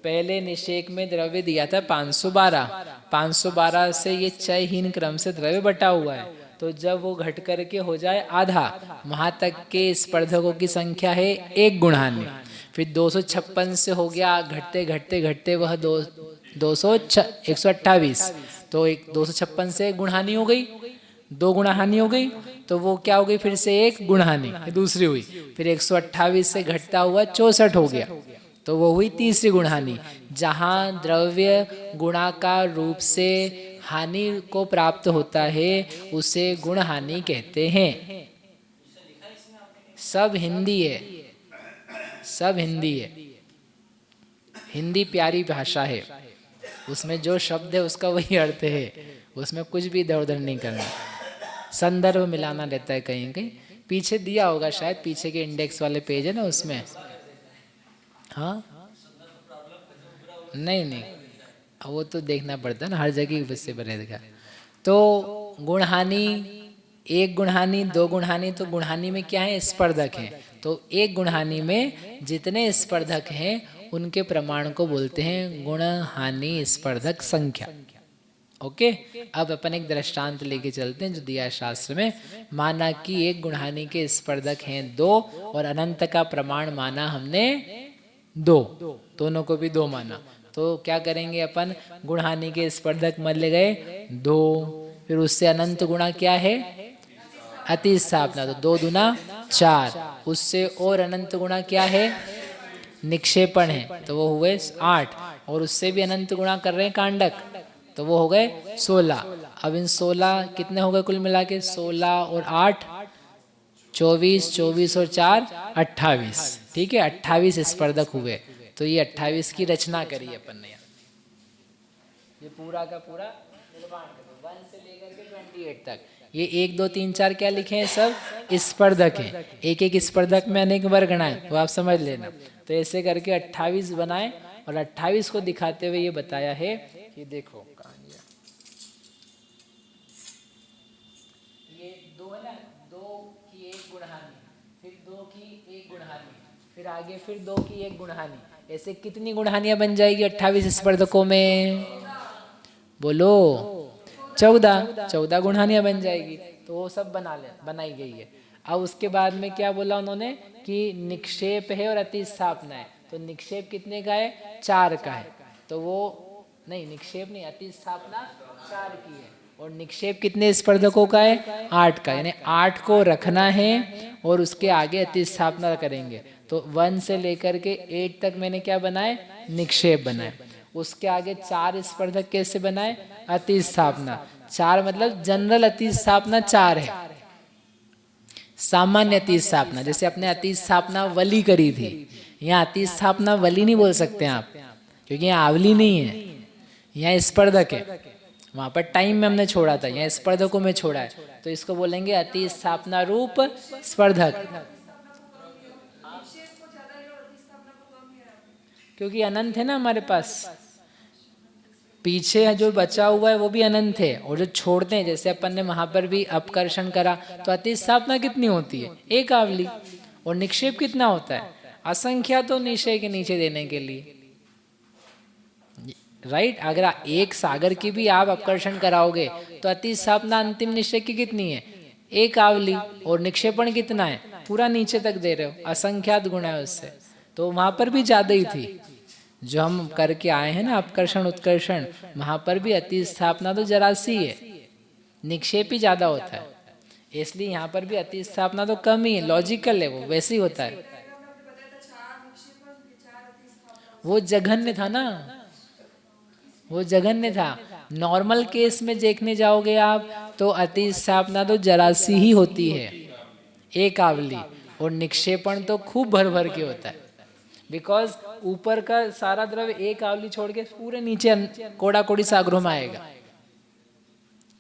[SPEAKER 1] पहले निषेक में द्रव्य दिया था 512, 512 से ये क्षयहीन क्रम से द्रव्य बटा हुआ है, तो जब वो घट करके हो जाए आधा, वहां तक के स्पर्धकों की संख्या है एक गुणहानि। फिर 256 से हो गया, घटते घटते घटते वह 128, तो 256 से गुणहानि हो गई, 2 गुणहानि हो गई, तो वो क्या हो गई? फिर से एक गुणहानि दूसरी हुई। फिर 128 से घटता हुआ 64 हो गया, तो वो हुई तीसरी गुणहानि। जहाँ द्रव्य गुणाकार रूप से हानि को प्राप्त होता है उसे गुणहानि कहते हैं। सब हिंदी है, सब हिंदी है। हिंदी प्यारी भाषा है, उसमें जो शब्द है उसका वही अर्थ है, उसमें कुछ भी इधर उधर नहीं करना। संदर्भ मिलाना रहता है कहीं कहीं, पीछे दिया होगा शायद, पीछे के इंडेक्स वाले पेज है ना उसमें। हाँ नहीं, वो तो देखना पड़ता है ना, हर जगह से बनेगा। तो गुणहानि, एक गुणहानि, 2 गुणहानि, तो गुणहानि में क्या है? स्पर्धक है। तो एक गुणहानि में जितने स्पर्धक हैं उनके प्रमाण को बोलते हैं गुणहानि स्पर्धक संख्या। ओके, अब अपन एक दृष्टांत लेके चलते हैं जो दिया है शास्त्र में। माना कि एक गुणहानि के स्पर्धक हैं 2 और अनंत का प्रमाण माना हमने 2, दोनों को भी 2 माना, तो क्या करेंगे अपन? गुणहानि के स्पर्धक मान ले गए 2, फिर उससे अनंत गुणा क्या है? अति स्थापना, तो 2 दूना 4, उससे और अनंत गुणा क्या है? निक्षेपण है, तो वो हुए 8, और उससे भी अनंत गुणा कर रहे हैं कांडक, तो वो हो गए 16। अब इन 16 कितने हो गए कुल मिला के? 16 और 8 24, 24 और 4 28। ठीक है, 28 स्पर्धक हुए। तो ये 28 की रचना करी अपन ने। ये पूरा का पूरा निर्माण कर दो 1 से लेकर के 28 तक। ये 1 2 3 4 क्या लिखे हैं, सब स्पर्धक हैं। एक एक स्पर्धक में अनेक वर्ग हैं, वो आप समझ लेना। तो ऐसे करके 28 बनाए और 28 को दिखाते हुए ये बताया है कि देखो ये 2 है ना, 2 की 1 गुणहानी, फिर 2 की 1 गुणहानी, फिर आगे फिर 2 की 1 गुणहानी। ऐसे कितनी गुणहानियां बन जाएगी 28 स्पर्धकों में? बोलो 14 गुणहानियां बन जाएगी। तो वो सब बनाई गई है। अब उसके बाद में क्या बोला उन्होंने कि निक्षेप है और अतिस्थापना है। तो निक्षेप कितने का है? 4 का है। तो वो नहीं, निक्षेप नहीं, अतिस्थापना 4 की है। और निक्षेप कितने स्पर्धकों का है? 8 का। यानी 8 को रखना है और उसके आगे अतिस्थापना करेंगे। तो 1 से लेकर के 8 तक मैंने क्या बनाए? निक्षेप बनाए। उसके आगे 4 स्पर्धक कैसे बनाए? अतिस्थापना। 4 मतलब जनरल अतिस्थापना 4 है। सामान्य अतिस्थापना, जैसे अपने अतिस्थापना वली करी थी, यहाँ अतिस्थापना वली नहीं बोल सकते आप, क्योंकि यहाँ आवली नहीं है, यहाँ स्पर्धक है। वहाँ पर टाइम में हमने छोड़ा था, यहाँ स्पर्धकों में छोड़ा है। तो इसको बोलेंगे अतिस्थापना रूप स्पर्धक, क्योंकि अनंत है ना हमारे पास। पीछे जो बचा हुआ है वो भी अनंत है, और जो छोड़ते हैं, जैसे अपन ने वहां पर भी अपकर्षण करा, तो अतिस्थापना कितनी होती है? 1 आवली। और निक्षेप कितना होता है? असंख्या, तो निश्चय के नीचे देने के लिए, राइट। अगर एक सागर की भी आप अपकर्षण कराओगे तो अतिस्थापना अंतिम निश्चय की कितनी है? 1 आवली। और निक्षेपण कितना है? पूरा नीचे तक दे रहे हो, असंख्यात गुण है उससे। तो वहां पर भी ज्यादा ही थी जो हम करके आए हैं ना, अपकर्षण उत्कर्षण, वहां पर भी अतिस्थापना तो जरासी है, निक्षेप ही ज्यादा होता है। इसलिए यहाँ पर भी अतिस्थापना तो कम ही है, लॉजिकल है, वो वैसे ही होता है। वो जघन्य था ना, वो जघन्य था। नॉर्मल केस में देखने जाओगे आप तो अतिस्थापना तो जरासी ही होती है, 1 आवली। और निक्षेपण तो खूब भर भर के होता है, बिकॉज ऊपर का सारा द्रव्य 1 आवली छोड़ के पूरे नीचे कोड़ा कोड़ी सागरों में आएगा।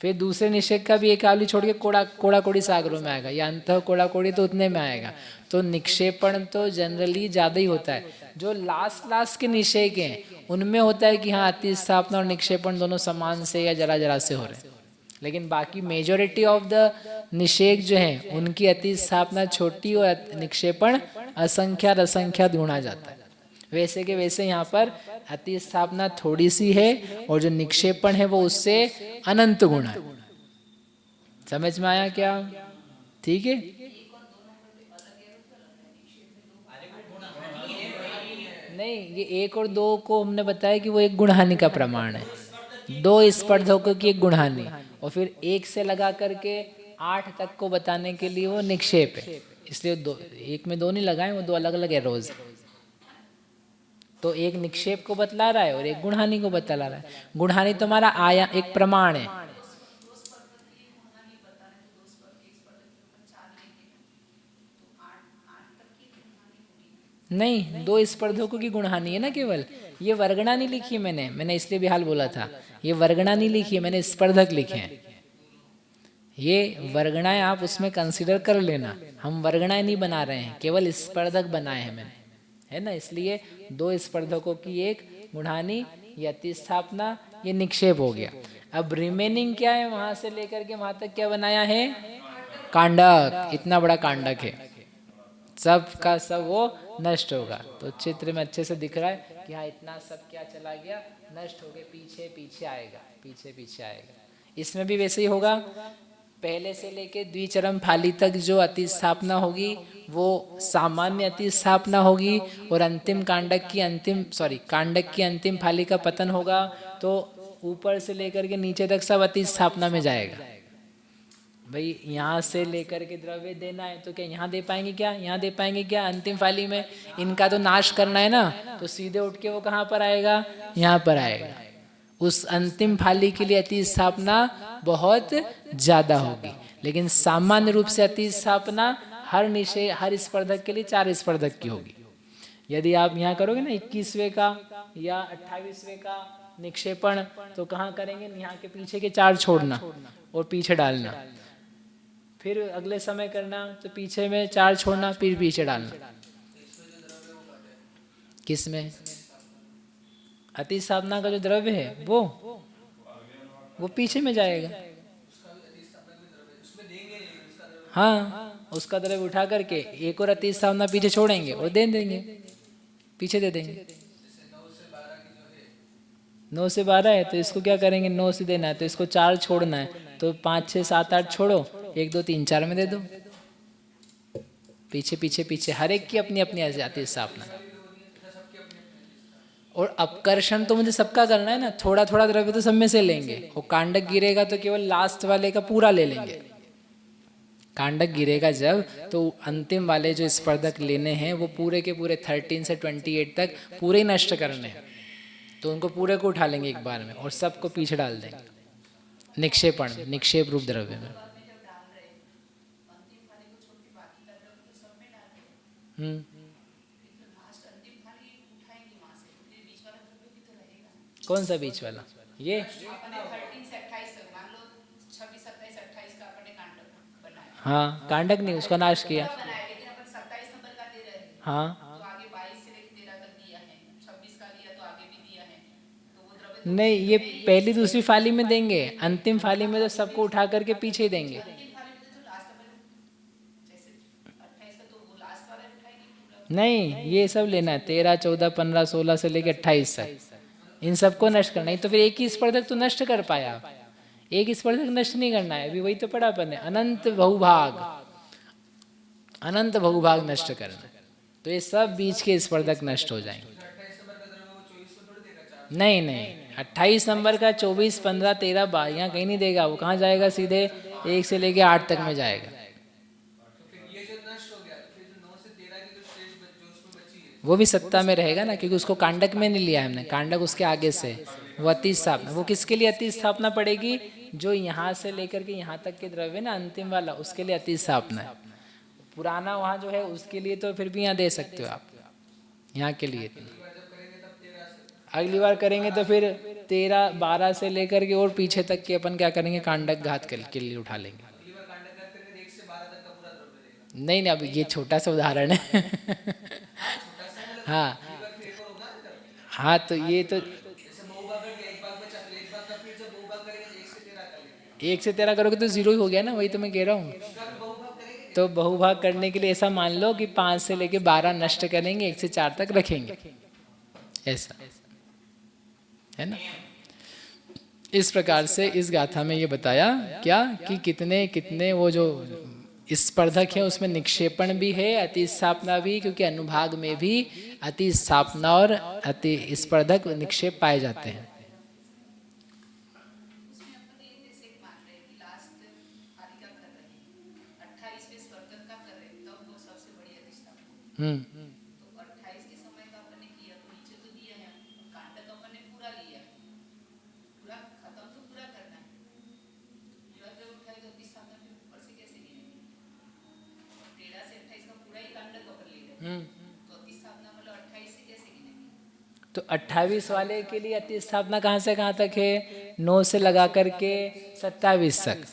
[SPEAKER 1] फिर दूसरे निषेक का भी 1 आवली छोड़ के कोड़ा कोड़ी सागरों में आएगा, या अंत कोड़ा कोड़ी तो उतने में आएगा। तो निक्षेपण तो जनरली ज्यादा ही होता है। जो लास्ट के निषेक हैं उनमें होता है कि हाँ अतिस्थापना और निक्षेपण दोनों समान से या जरा जरा से हो रहे हैं, लेकिन बाकी मेजोरिटी ऑफ द निषेक जो हैं उनकी अतिस्थापना छोटी और निक्षेपण असंख्यात असंख्यात गुणा जाता है। वैसे के वैसे यहाँ पर अतिस्थापना थोड़ी सी है और जो निक्षेपण है वो उससे अनंत गुणा है। समझ में आया क्या? ठीक है। नहीं, ये 1 और 2 को हमने बताया कि वो 1 गुणहानि का प्रमाण है, 2 स्पर्धकों की 1 गुणहानि, और फिर 1 से लगा करके 8 तक को बताने के लिए वो निक्षेप है। इसलिए 1 में 2 नहीं लगाए, वो 2 अलग अलग एरोज। तो 1 निक्षेप को बतला रहा है और 1 गुणहानि को बतला रहा है। गुणहानि तुम्हारा आया एक प्रमाण है। नहीं, 2 स्पर्धकों की गुणहानि है ना केवल। ये वर्गणा नहीं लिखी मैंने इसलिए भी हाल बोला था। ये वर्गणा नहीं लिखी है मैंने, स्पर्धक लिखे हैं। ये वर्गणाएं आप उसमें कंसीडर कर लेना, हम वर्गणाएं नहीं बना रहे हैं, केवल स्पर्धक बनाए हैं मैंने, है ना। इसलिए 2 स्पर्धकों की 1 गुणहानि, ये अतिस्थापना, ये निक्षेप हो गया। अब रिमेनिंग क्या है? वहां से लेकर के वहां तक क्या बनाया है? कांडक। इतना बड़ा कांडक है, सब का सब वो नष्ट होगा। तो चित्र में अच्छे से दिख रहा है कि हाँ इतना सब क्या चला गया, नष्ट हो गया, पीछे पीछे आएगा, पीछे पीछे आएगा। इसमें भी वैसे ही होगा। पहले से लेके द्विचरम फाली तक जो अतिस्थापना होगी वो सामान्य अतिस्थापना होगी, और अंतिम कांडक की अंतिम फाली का पतन होगा तो ऊपर से लेकर के नीचे तक सब अतिस्थापना में जाएगा। भाई यहाँ से लेकर के द्रव्य देना है तो क्या यहाँ दे पाएंगे क्या? यहाँ दे पाएंगे क्या? अंतिम फाली में इनका तो नाश करना है ना, तो सीधे उठ के वो कहाँ पर आएगा? यहाँ पर आएगा। उस अंतिम फाली के लिए अतिस्थापना बहुत ज्यादा होगी, लेकिन सामान्य रूप से अतिस्थापना हर स्पर्धक के लिए 4 स्पर्धक की होगी। यदि आप यहाँ करोगे ना 21वें का या 28वें का निक्षेपण तो कहाँ करेंगे, यहाँ के पीछे के 4 छोड़ना और पीछे डालना। फिर अगले समय करना तो पीछे में 4 छोड़ना फिर पीछे डालना। किस में? अति स्थापना का जो द्रव्य है वो पीछे में जाएगा। हाँ, उसका द्रव्य उठा करके एक और अति स्थापना पीछे छोड़ेंगे और दे देंगे, पीछे दे देंगे। 9 से 12 है तो इसको क्या करेंगे, 9 से देना है तो इसको 4 छोड़ना है तो 5 6 7 8 छोड़ो, 1 2 3 4 में दे दो। पीछे पीछे पीछे हर एक की अपनी अपनी अति स्थापना। और अपकर्षण तो मुझे सबका करना है ना, थोड़ा थोड़ा द्रव्य तो सब में से लेंगे। और कांडक गिरेगा तो केवल लास्ट वाले का पूरा ले लेंगे। कांडक गिरेगा जब तो अंतिम वाले जो स्पर्धक लेने हैं वो पूरे के पूरे 13 से 28 तक पूरे ही नष्ट करने हैं, तो उनको पूरे को उठा लेंगे एक बार में और सबको पीछे डाल देंगे निक्षेपण, निक्षेप रूप द्रव्य में। कौन सा बीच वाला? ये हाँ, कांडक नहीं, उसका नाश किया। हाँ नहीं, ये पहली दूसरी फाली में देंगे, अंतिम फाली में तो सबको उठा करके पीछे ही देंगे। नहीं, ये सब लेना है 13 14 15 16 से लेकर 28 तक, इन सबको नष्ट करना है। तो फिर एक ही स्पर्धक तो नष्ट कर पाया, एक ही स्पर्धक नष्ट नहीं करना है। अभी वही तो पढ़ा अपन ने, अनंत बहुभाग, अनंत बहुभाग नष्ट करना। तो ये सब बीच के स्पर्धक नष्ट हो जाएंगे। नहीं नहीं, 28 नंबर का 24 15 13 12 यहाँ कहीं नहीं देगा, वो कहाँ जाएगा, सीधे 1 से लेके 8 तक में जाएगा। वो भी सत्ता में रहेगा ना, क्योंकि उसको कांडक में नहीं लिया हमने, कांडक उसके आगे से। वो अति स्थापना, वो किसके लिए अति स्थापना पड़ेगी, जो यहाँ से लेकर के यहाँ तक के द्रव्य ना अंतिम वाला, उसके लिए अति स्थापना है। पुराना वहाँ जो है उसके लिए तो फिर भी यहाँ दे सकते हो आप, यहाँ के लिए अगली बार करेंगे तो फिर 13 12 से लेकर के और पीछे तक के अपन क्या करेंगे, कांडक घात के लिए उठा लेंगे। नहीं नहीं, अब ये छोटा सा उदाहरण है। हाँ हाँ, तो ये तो 1 से 13 करोगे तो 0 ही हो गया ना, वही तो मैं कह रहा हूँ। तो बहुभाग करने के लिए ऐसा मान लो कि 5 से लेके 12 नष्ट करेंगे, 1 से 4 तक रखेंगे, ऐसा है ना। इस प्रकार से इस गाथा में ये बताया क्या कि कितने कितने वो जो स्पर्धक है उसमें निक्षेपण भी है, अति स्थापना भी, क्योंकि अनुभाग में भी अति स्थापना और अति स्पर्धक निक्षेप पाए जाते हैं। तो 28 वाले के लिए अति स्थापना कहाँ से कहाँ तक है, 9 से लगा करके 27 तक।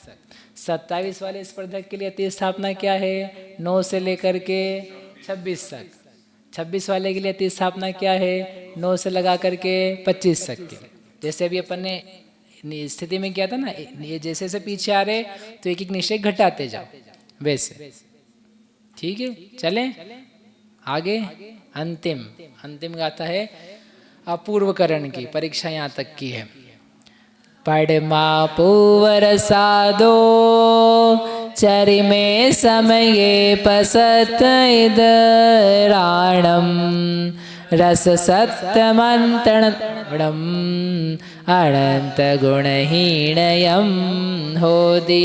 [SPEAKER 1] 27 वाले स्पर्धक के लिए अति स्थापना क्या है, 9 से लेकर के 26 तक। 26 वाले के लिए अति स्थापना क्या है, 9 से लगा करके 25 तक के। जैसे अभी अपन ने स्थिति में किया था ना, ये जैसे जैसे पीछे आ रहे तो एक एक निश्चय घटाते जाओ, वैसे ठीक है। चलें आगे। अंतिम गाथा है अपूर्वकरण की, परीक्षा यहाँ तक की है। पढ़मा पूवर सादो चरिमे समये पसत इदराणम रस सत्यमंत्रणम अनंत गुणहीणयम होदी।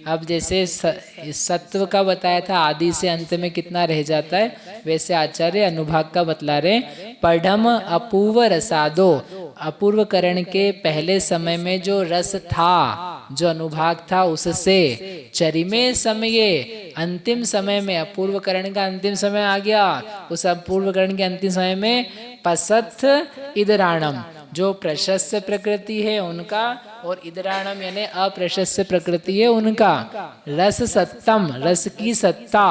[SPEAKER 1] अब जैसे सत्व का बताया था आदि से अंत में कितना रह जाता है, वैसे आचार्य अनुभाग का बतला रहे। पढ़म अपूर्व रसादो, अपूर्व करण के पहले समय में जो रस था, जो अनुभाग था, उससे चरिमे समये, अंतिम समय में, अपूर्व करण का अंतिम समय आ गया, उस अपूर्व करण के अंतिम समय में पसथ इदराणम, जो प्रशस्त प्रकृति है उनका, और इदराणम यानी अप्रशस्त प्रकृति है उनका। रस सत्तम, रस की सत्ता,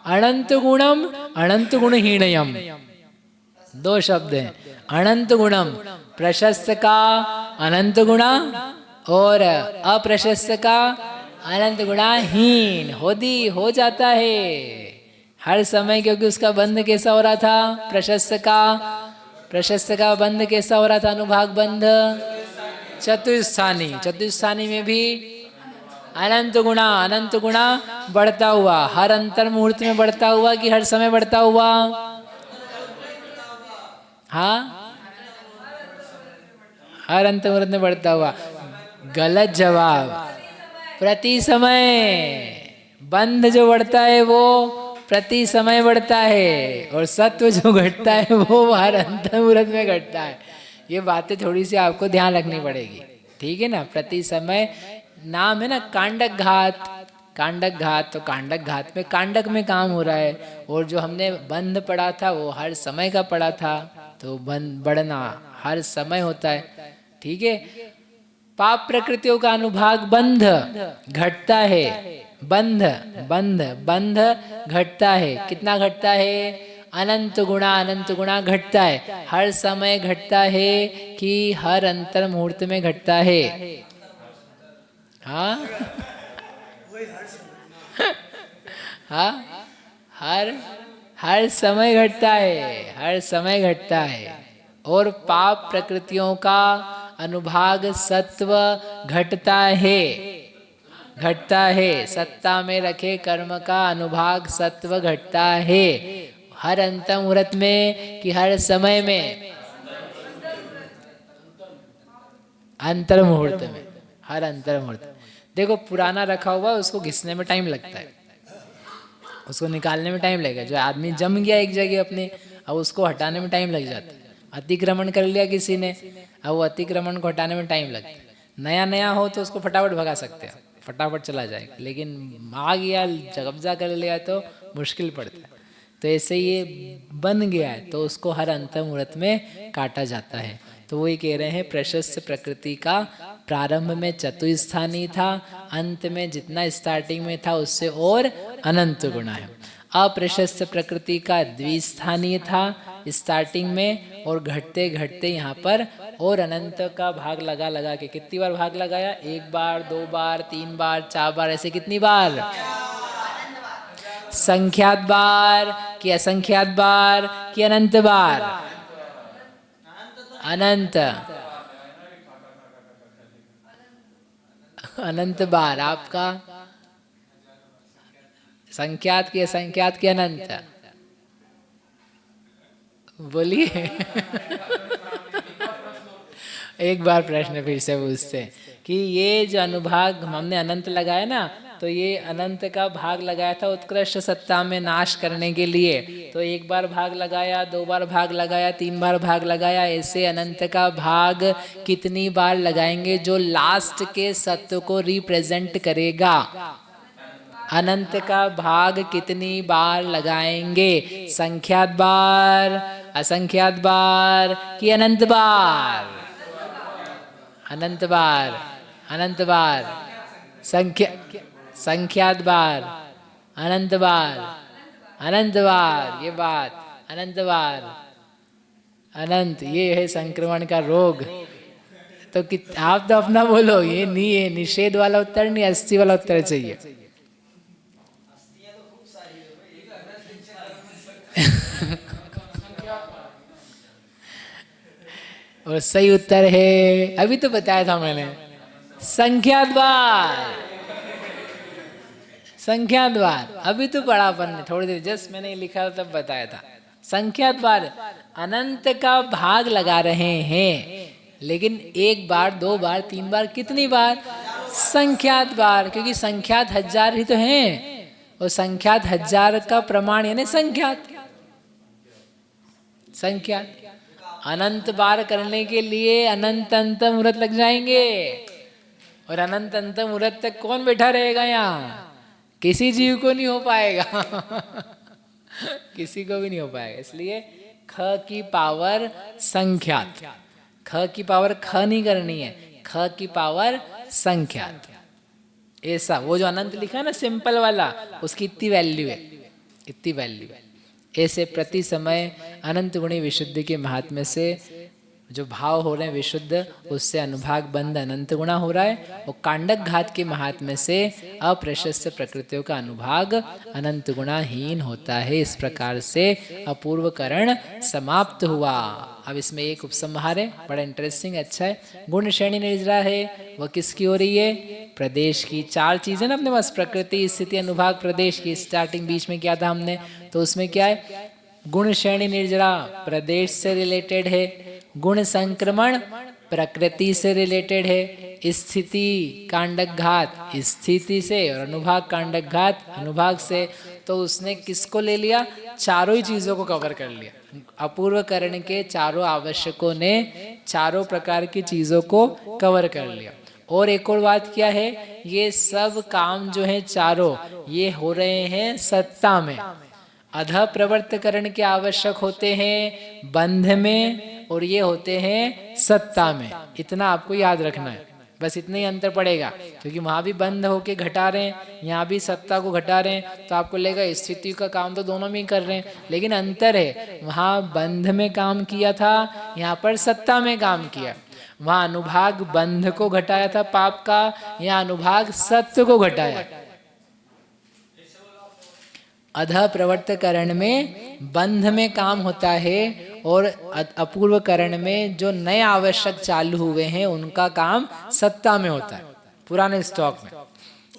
[SPEAKER 1] अनंत गुणम अनंत गुणहीनयम, दो शब्द हैं। अनंत गुणम, प्रशस्त का अनंत गुणा, और अप्रशस्त का अनंत गुणाहीन हो जाता है हर समय, क्योंकि उसका बंध कैसा हो रहा था? प्रशस्त का बंध कैसा हो रहा था? अनुभाग बंध चतुस्थानी, चतुस्थानी में भी अनंत गुणा बढ़ता हुआ, हर अंतर मुहूर्त में बढ़ता हुआ कि हर समय बढ़ता हुआ? हाँ, हर अंतर मुहूर्त में बढ़ता हुआ। गलत जवाब। प्रति समय बंध जो बढ़ता है वो प्रति समय बढ़ता है, और सत्व जो घटता है वो हर अंतर मुहूर्त में घटता है। ये बातें थोड़ी सी आपको ध्यान रखनी पड़ेगी, ठीक है ना। प्रति समय नाम है ना कांडक घात, कांडक घात, तो कांडक घात में कांडक में काम हो रहा है, और जो हमने बंध पढ़ा था वो हर समय का पढ़ा था, तो बंध बढ़ना हर समय होता है, ठीक है। पाप प्रकृतियों का अनुभाग बंध घटता है, बंध घटता है। कितना घटता है? अनंत गुणा घटता है। हर समय घटता है कि हर अंतर मुहूर्त में घटता है? हाँ हाँ, हर समय घटता है, हर समय घटता है। और पाप प्रकृतियों का अनुभाग सत्व घटता है, सत्ता में रखे कर्म का अनुभाग सत्व घटता है, हर अंत मुहूर्त में कि हर समय में? अंतर मुहूर्त में, हर अंतर मुहूर्त। देखो पुराना रखा हुआ उसको घिसने में टाइम लगता है, उसको निकालने में टाइम लगेगा। जो आदमी जम गया एक जगह अपने, अब उसको हटाने में टाइम लग जाता है। अतिक्रमण कर लिया किसी ने, अब वो अतिक्रमण को हटाने में टाइम लगता है। नया नया हो तो उसको फटाफट भगा सकते हैं, फटाफट चला जाएगा, लेकिन आ गया कब्जा कर लिया तो मुश्किल पड़ता है। तो ऐसे ये बन गया है तो उसको हर अंत मुहूर्त में काटा जाता है। तो वही कह रहे हैं प्रशस्त प्रकृति का प्रारंभ में चतुस्थानी था, अंत में जितना स्टार्टिंग में था उससे और अनंत गुना है। अप्रशस्त प्रकृति का द्विस्थानीय था स्टार्टिंग में, और घटते घटते यहाँ पर और अनंत का भाग लगा के, कितनी बार भाग लगाया? 1 बार, 2 बार, 3 बार, 4 बार, ऐसे कितनी बार? संख्यात बार कि असंख्यात बार कि अनंत बार? अनंत, अनंत बार। आपका संख्यात की असंख्यात की अनंत? बोलिए एक बार प्रश्न फिर से पूछते कि ये जो अनुभाग हमने अनंत लगाया ना, तो ये अनंत का भाग लगाया था उत्कृष्ट सत्ता में नाश करने के लिए। तो 1 बार भाग लगाया, 2 बार भाग लगाया, 3 बार भाग लगाया, ऐसे अनंत का भाग कितनी बार लगाएंगे जो लास्ट के सत्व को रिप्रेजेंट करेगा? अनंत का भाग कितनी बार लगाएंगे? संख्यात बार, असंख्यात बार कि अनंत बार? अनंत बार, अनंत बार। संख्यात बार, अनंत बार, अनंत बार। ये बात अनंत बार, अनंत। ये है संक्रमण का रोग। तो आप तो अपना बोलो, ये नहीं है निषेध वाला उत्तर, नहीं अस्थि वाला उत्तर चाहिए। और सही उत्तर है, अभी तो बताया था मैंने, संख्यात बार, संख्यात बार। अभी तो पढ़ा अपन ने थोड़ी देर, जस्ट मैंने लिखा था तब बताया था। संख्यात बार अनंत का भाग लगा रहे हैं, लेकिन 1 बार, 2 बार, 3 बार, कितनी बार? संख्यात बार, क्योंकि संख्यात 1000 ही तो हैं, और संख्यात 1000 का प्रमाण यानी संख्यात। संख्यात अनंत बार करने के लिए अनंत अंत मुहूर्त लग जाएंगे, और अनंत अंत मुहूर्त तक कौन बैठा रहेगा यहाँ? किसी जीव को नहीं हो पाएगा किसी को भी नहीं हो पाएगा। इसलिए ख की पावर संख्यात, ख की पावर ख नहीं करनी है, ख की पावर संख्यात। ऐसा वो जो अनंत लिखा है ना सिंपल वाला, उसकी इतनी वैल्यू है, इतनी वैल्यू है। ऐसे प्रति समय अनंत गुणी विशुद्धि के महात्म्य से जो भाव हो रहे हैं विशुद्ध, उससे अनुभाग बंध अनंत गुणा हो रहा है, और कांडक घात के महात्म्य से अप्रशस्त प्रकृतियों का अनुभाग अनंत गुणाहीन होता है। इस प्रकार से अपूर्व करण समाप्त हुआ। अब इसमें एक उपसंहार है, बड़ा इंटरेस्टिंग, अच्छा है। गुण श्रेणी निर्जरा है, वह किसकी हो रही है? प्रदेश की। चार चीजें ना अपने पास, प्रकृति, स्थिति, अनुभाग, प्रदेश की। स्टार्टिंग बीच में किया था हमने, तो उसमें क्या है? गुण श्रेणी निर्जरा प्रदेश से रिलेटेड है, गुण संक्रमण प्रकृति से रिलेटेड है, स्थिति कांडक घात स्थिति से, और अनुभाग कांडक घात अनुभाग से। तो उसने किसको ले लिया? चारों ही चीजों को कवर कर लिया। अपूर्व करण के चारों आवश्यकों ने चारों प्रकार की चीजों को कवर कर लिया। और एक और बात क्या है? ये सब काम जो है चारों, ये हो रहे हैं सत्ता में। अध प्रवर्तकरण के आवश्यक होते हैं बंध में, और ये होते हैं सत्ता में। इतना आपको याद रखना है, बस इतना ही अंतर पड़ेगा, क्योंकि वहां भी बंध होके घटा रहे हैं, यहाँ भी सत्ता को घटा रहे हैं। तो आपको लगेगा स्थिति का काम तो दोनों में ही कर रहे हैं, लेकिन अंतर है, वहां बंध में काम किया था, यहाँ पर सत्ता में काम किया। वहां अनुभाग बंध को घटाया था पाप का, यहाँ अनुभाग सत्य को घटाया। अध प्रवर्तकरण में बंध में काम होता है, और अपूर्व करण में जो नए आवश्यक चालू हुए हैं उनका काम सत्ता में होता है, पुराने स्टॉक में।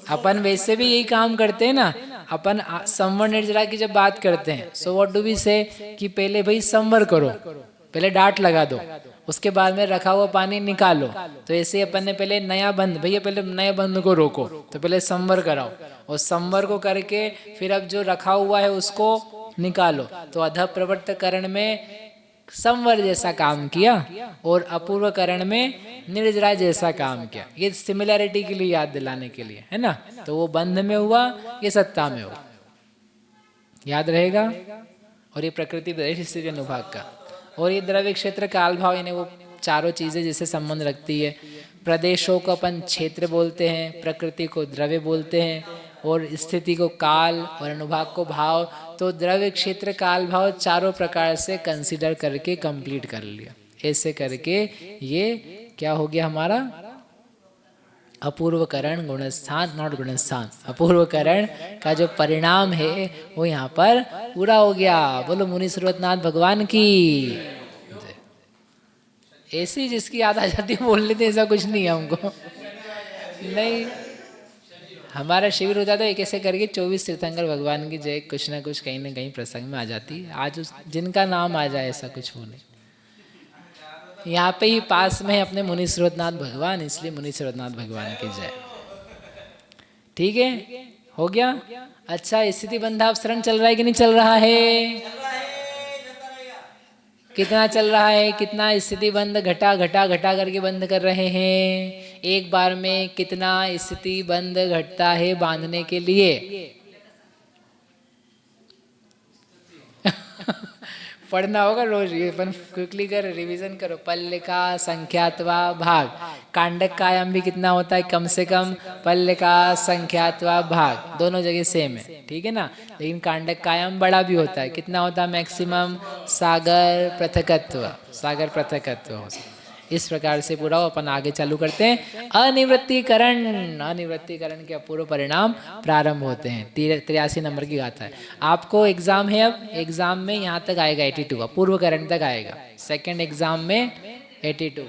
[SPEAKER 1] अपन वैसे भी यही काम करते हैं ना। अपन संवर निर्जरा की जब बात करते हैं, सो व्हाट डू वी से, कि पहले भाई संवर करो, पहले डांट लगा दो, उसके बाद में रखा हुआ पानी निकालो। तो ऐसे अपन ने पहले नया बंद, भैया पहले नए बंद को रोको, तो पहले संवर कराओ, और संवर को करके फिर अब जो रखा हुआ है उसको निकालो। तो अध प्रवर्तकरण में संवर जैसा काम किया, और अपूर्व करण में निर्जरा जैसा काम किया। ये सिमिलैरिटी के लिए याद दिलाने के लिए है ना। तो वो बंध में हुआ, ये सत्ता में हुआ, याद रहेगा। और ये प्रकृति प्रदेश स्थिति अनुभाग का, और ये द्रव्य क्षेत्र काल भाव, यानी वो चारों चीजें जिससे संबंध रखती है। प्रदेशों को अपन क्षेत्र बोलते हैं, प्रकृति को द्रव्य बोलते हैं, और स्थिति को काल, और अनुभाग को भाव। तो द्रव्य क्षेत्र काल भाव चारों प्रकार से कंसीडर करके कंप्लीट कर लिया। ऐसे करके ये क्या हो गया हमारा? अपूर्वकरण गुणस्थान, नॉट गुणस्थान, अपूर्वकरण का जो परिणाम है वो यहाँ पर पूरा हो गया। बोलो मुनि सर्वनाथ भगवान की। ऐसी जिसकी याद आ जाती है बोल लेते, ऐसा कुछ नहीं है हमको। नहीं, हमारा शिविर होता था एक ऐसे करके 24 तीर्थंकर भगवान की जय कुछ ना कुछ कहीं ना कहीं प्रसंग में आ जाती है। आज उस जिनका नाम आ जाए ऐसा कुछ हो नहीं। यहाँ पे ही पास में है अपने मुनि सर्वनाथ भगवान, इसलिए मुनि सर्वनाथ भगवान की जय। ठीक है, हो गया। अच्छा, स्थिति बंधावसरण चल रहा है कि नहीं चल रहा है? कितना चल रहा है? कितना स्थिति बंध घटा घटा घटा करके बंद कर रहे हैं? एक बार में कितना स्थिति बंध घटता है बांधने के लिए? पढ़ना होगा रोज, ये अपन क्विकली कर रिवीजन करो। पल्लिका संख्यात्वा भाग, कांडक कायम भी कितना होता है? कम से कम पल्लिका संख्यात्वा भाग दोनों जगह सेम है, ठीक है ना। लेकिन कांडक कायम बड़ा भी होता है, कितना होता है मैक्सिमम? सागर पृथकत्व, सागर पृथकत्व हो। इस प्रकार से पूरा अपन आगे चालू करते हैं। अनिवृत्तिकरण, अनिवृत्तिकरण के अपूर्व परिणाम प्रारंभ होते हैं। 83 नंबर की गाथा है। आपको एग्जाम है, अब एग्जाम में यहाँ तक आएगा 82, अपूर्व करण तक आएगा। सेकंड एग्जाम में 82।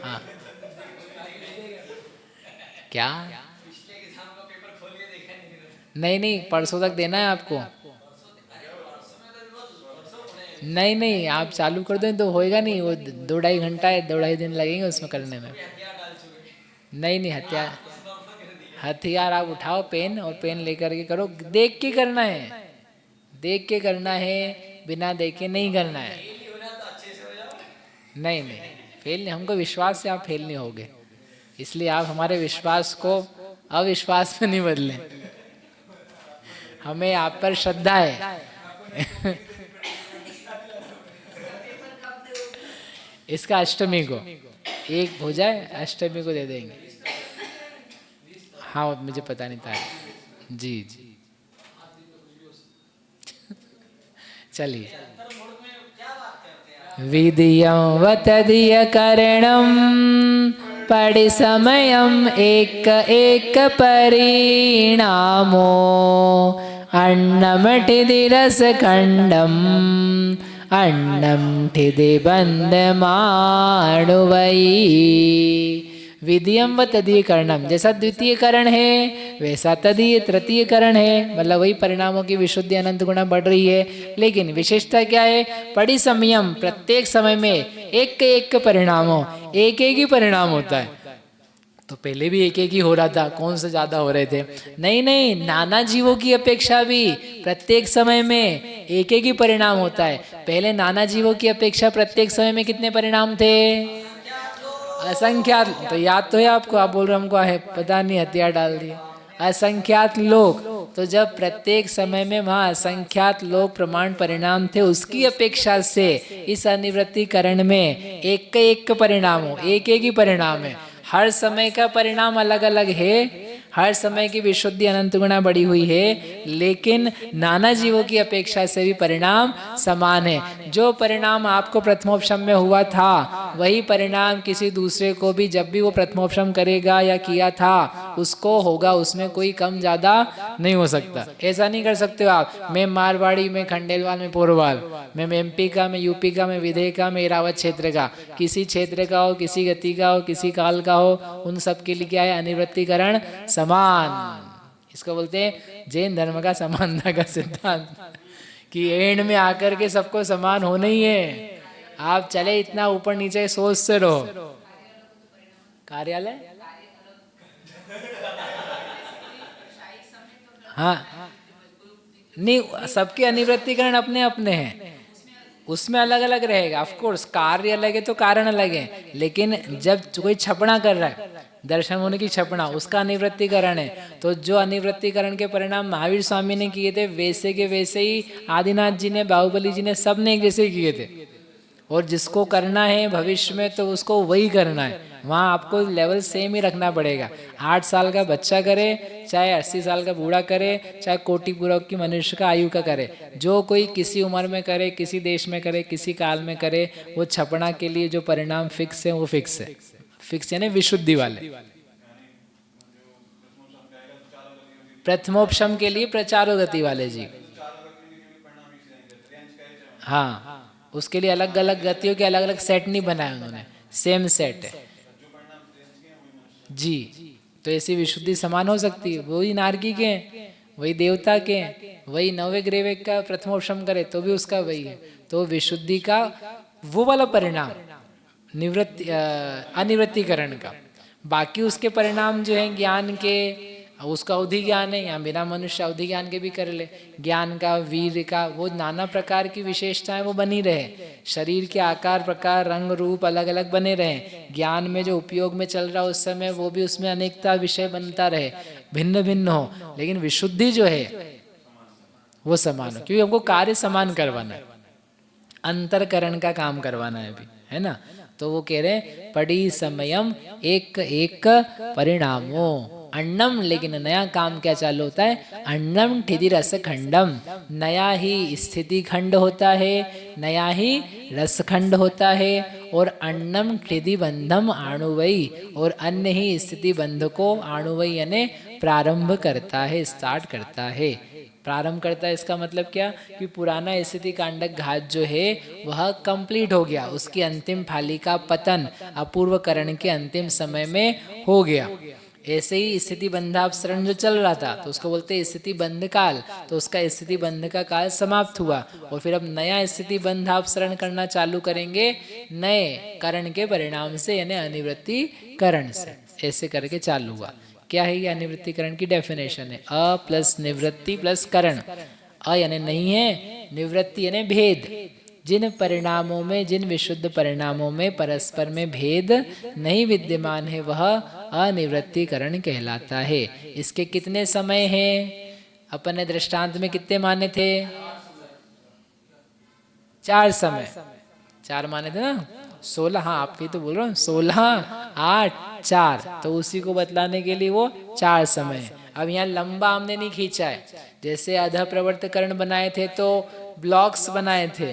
[SPEAKER 1] हाँ क्या? नहीं, परसों तक देना है आपको। नहीं, आप चालू कर दो तो होएगा नहीं, वो 2-2.5 घंटा है, 2-2.5 दिन लगेंगे उसमें करने में। नहीं, हथियार आप उठाओ, पेन और पेन लेकर के करो। देख के करना है, देख के करना है, बिना देखे नहीं करना है। नहीं, फेल नहीं, हमको विश्वास से आप फेल नहीं होगे, इसलिए आप हमारे विश्वास को अविश्वास में नहीं बदलें। हमें आप पर श्रद्धा है। इसका अष्टमी को एक हो जाए, अष्टमी को दे देंगे। हाँ मुझे पता नहीं था। जी जी चलिए। विधियं वतदीयकरणं परिसमयम् एक एक परिणामो अन्नमठिदिरसखण्डम् अन्नं ठिदिबन्धमाणुवयि। विधियम व तदीय करणम, जैसा द्वितीय करण है वैसा तदीय तृतीय करण है, मतलब वही परिणामों की विशुद्धि अनंत गुणा बढ़ रही है। लेकिन विशेषता क्या है? पड़ी समयम, प्रत्येक समय में एक एक परिणामों, एक ही परिणाम होता है। तो पहले भी एक ही हो रहा था, कौन से ज्यादा हो रहे थे? नहीं नहीं, नाना जीवों की अपेक्षा भी प्रत्येक समय में एक ही परिणाम होता है। पहले नाना जीवों की अपेक्षा प्रत्येक समय में कितने परिणाम थे? असंख्यात। तो याद तो है आपको, आप बोल रहे हमको है पता नहीं, हथियार डाल दिए। असंख्यात लोग, तो जब प्रत्येक समय में वहाँ असंख्यात लोग प्रमाण परिणाम थे, उसकी अपेक्षा से इस अनिवृत्तिकरण में एक परिणाम हो, एक ही परिणाम है। हर समय का परिणाम अलग अलग है, हर समय की विशुद्धि अनंत गुणा बढ़ी हुई है, लेकिन नाना जीवों की अपेक्षा से भी परिणाम समान है। जो परिणाम आपको प्रथमोपशम में हुआ था, वही परिणाम किसी दूसरे को भी जब भी वो प्रथमोपशम करेगा या किया था उसको होगा, उसमें कोई कम ज्यादा नहीं हो सकता। ऐसा नहीं कर सकते हो आप, मैं मारवाड़ी, मैं खंडेलवाल, मैं पोरवाल, मैं एमपी का, मैं यूपी का, मैं विदय का, मैं इरावत क्षेत्र का, किसी क्षेत्र का हो, किसी गति का हो, किसी काल का हो, उन सब के लिए क्या है? अनिवृत्तिकरण समान। इसको बोलते हैं जैन धर्म का समानता का सिद्धांत, कि एंड में आकर के सबको समान होना ही है। आप चले इतना ऊपर नीचे सोच से रहो। कार्यालय, हाँ नहीं, सबके अनिवृत्तिकरण अपने अपने हैं, उसमें अलग अलग रहेगा। ऑफ कोर्स कार्य अलग है तो कारण अलग है, लेकिन जब कोई छपना कर रहा है, दर्शन होने की छपना, उसका अनिवृत्तिकरण है। तो जो अनिवृत्तिकरण के परिणाम महावीर स्वामी ने किए थे, वैसे के वैसे ही आदिनाथ जी ने, बाहुबली जी ने, सब ने एक जैसे ही किए थे। और जिसको करना है भविष्य में तो उसको वही करना है, वहाँ आपको लेवल सेम ही रखना पड़ेगा। 8 साल का बच्चा करे, चाहे 80 साल का बूढ़ा करे, चाहे कोटि पूर्वक की मनुष्य का आयु का करे, जो कोई किसी उम्र में करे, किसी देश में करे, किसी काल में करे, वो छपना के लिए जो परिणाम फिक्स है वो फिक्स है। फिक्स यानी विशुद्धि वाले। प्रथमोपशम के लिए प्रचारो गति वाले जी, हाँ उसके लिए अलग अलग गतियों के अलग अलग सेट नहीं बनाए उन्होंने, सेम सेट है जी। तो ऐसी विशुद्धि समान हो सकती है, वही नारकी के हैं, वही देवता के हैं, वही नवे ग्रेवेक का प्रथमोपशम करे तो भी उसका वही है। तो विशुद्धि का वो वाला परिणाम निवृत्ति अनिवृत्तिकरण का, बाकी उसके परिणाम जो है ज्ञान के, उसका अवधि ज्ञान है, या बिना मनुष्य अवधि ज्ञान के भी कर ले, ज्ञान का, वीर का, वो नाना प्रकार की विशेषताएं वो बनी रहे, शरीर के आकार प्रकार रंग रूप अलग अलग बने रहे, ज्ञान में जो उपयोग में चल रहा उस समय वो भी उसमें अनेकता विषय बनता रहे, भिन्न भिन्न हो, लेकिन विशुद्धि जो है वो समान हो, क्योंकि हमको कार्य समान करवाना है, अंतरकरण का काम करवाना है अभी, है ना। तो वो कह रहे पड़ी समयम एक एक परिणामो अन्नम, लेकिन नया काम क्या चालू होता है? अन्नम ठिधि रस खंडम, नया ही स्थिति खंड होता है, नया ही रस खंड होता है, और अन्नम ठिधि बंधम आणुवई, और अन्य ही स्थिति बंध को आणुवई यानी प्रारंभ करता है, स्टार्ट करता है। प्रारंभ करता है इसका मतलब क्या? कि पुराना स्थिति कांडक घात जो है वह कंप्लीट हो गया, उसकी अंतिम फाली का पतन अपूर्व करण के अंतिम समय में हो गया। ऐसे ही स्थिति बंधापसरण जो चल रहा था तो उसको बोलते हैं स्थिति बंध काल, तो उसका स्थिति बंध का काल समाप्त हुआ, और फिर अब नया स्थिति बंधापसरण करना चालू करेंगे नए करण के परिणाम से, यानी अनिवृत्ति करण से। ऐसे करके चालू हुआ। क्या है ये अनिवृत्तिकरण की डेफिनेशन है? अ प्लस निवृत्ति प्लस करण। अ यानी नहीं है, निवृत्ति यानी भेद। जिन परिणामों में, जिन विशुद्ध परिणामों में परस्पर में भेद नहीं विद्यमान है वह अनिवृत्तिकरण कहलाता है। इसके कितने समय हैं? अपन ने दृष्टांत में कितने माने थे? 4 समय, 4 माने थे ना। 16, हाँ आपकी तो बोल रहा हूँ 16, 8, 4, तो उसी को बतलाने के लिए वो 4 समय है। अब यहाँ लंबा हमने नहीं खींचा है, जैसे अधः प्रवर्तकरण बनाए थे तो ब्लॉक्स बनाए थे,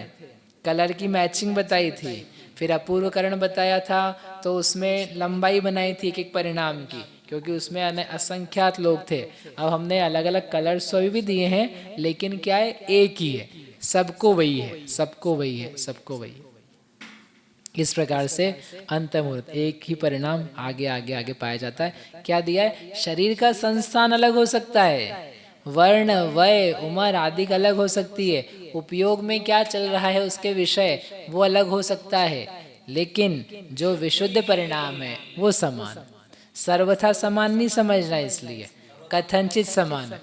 [SPEAKER 1] कलर की मैचिंग बताई थी, फिर अपूर्वकरण बताया था तो उसमें लंबाई बनाई थी एक एक परिणाम की, क्योंकि उसमें असंख्यात लोग थे। अब हमने अलग अलग कलर्स तो भी दिए हैं, लेकिन क्या है, एक ही है, सबको वही है, सबको वही है, सबको वही। इस प्रकार से अंत मुहूर्त एक ही परिणाम आगे आगे आगे पाया जाता है। क्या दिया है, शरीर का संस्थान अलग हो सकता है, वर्ण वय उम्र आदि अलग हो सकती है, उपयोग में क्या चल रहा है उसके विषय वो अलग हो सकता है, लेकिन जो विशुद्ध परिणाम है वो समान। सर्वथा समान नहीं समझना, इसलिए कथनचित समान है,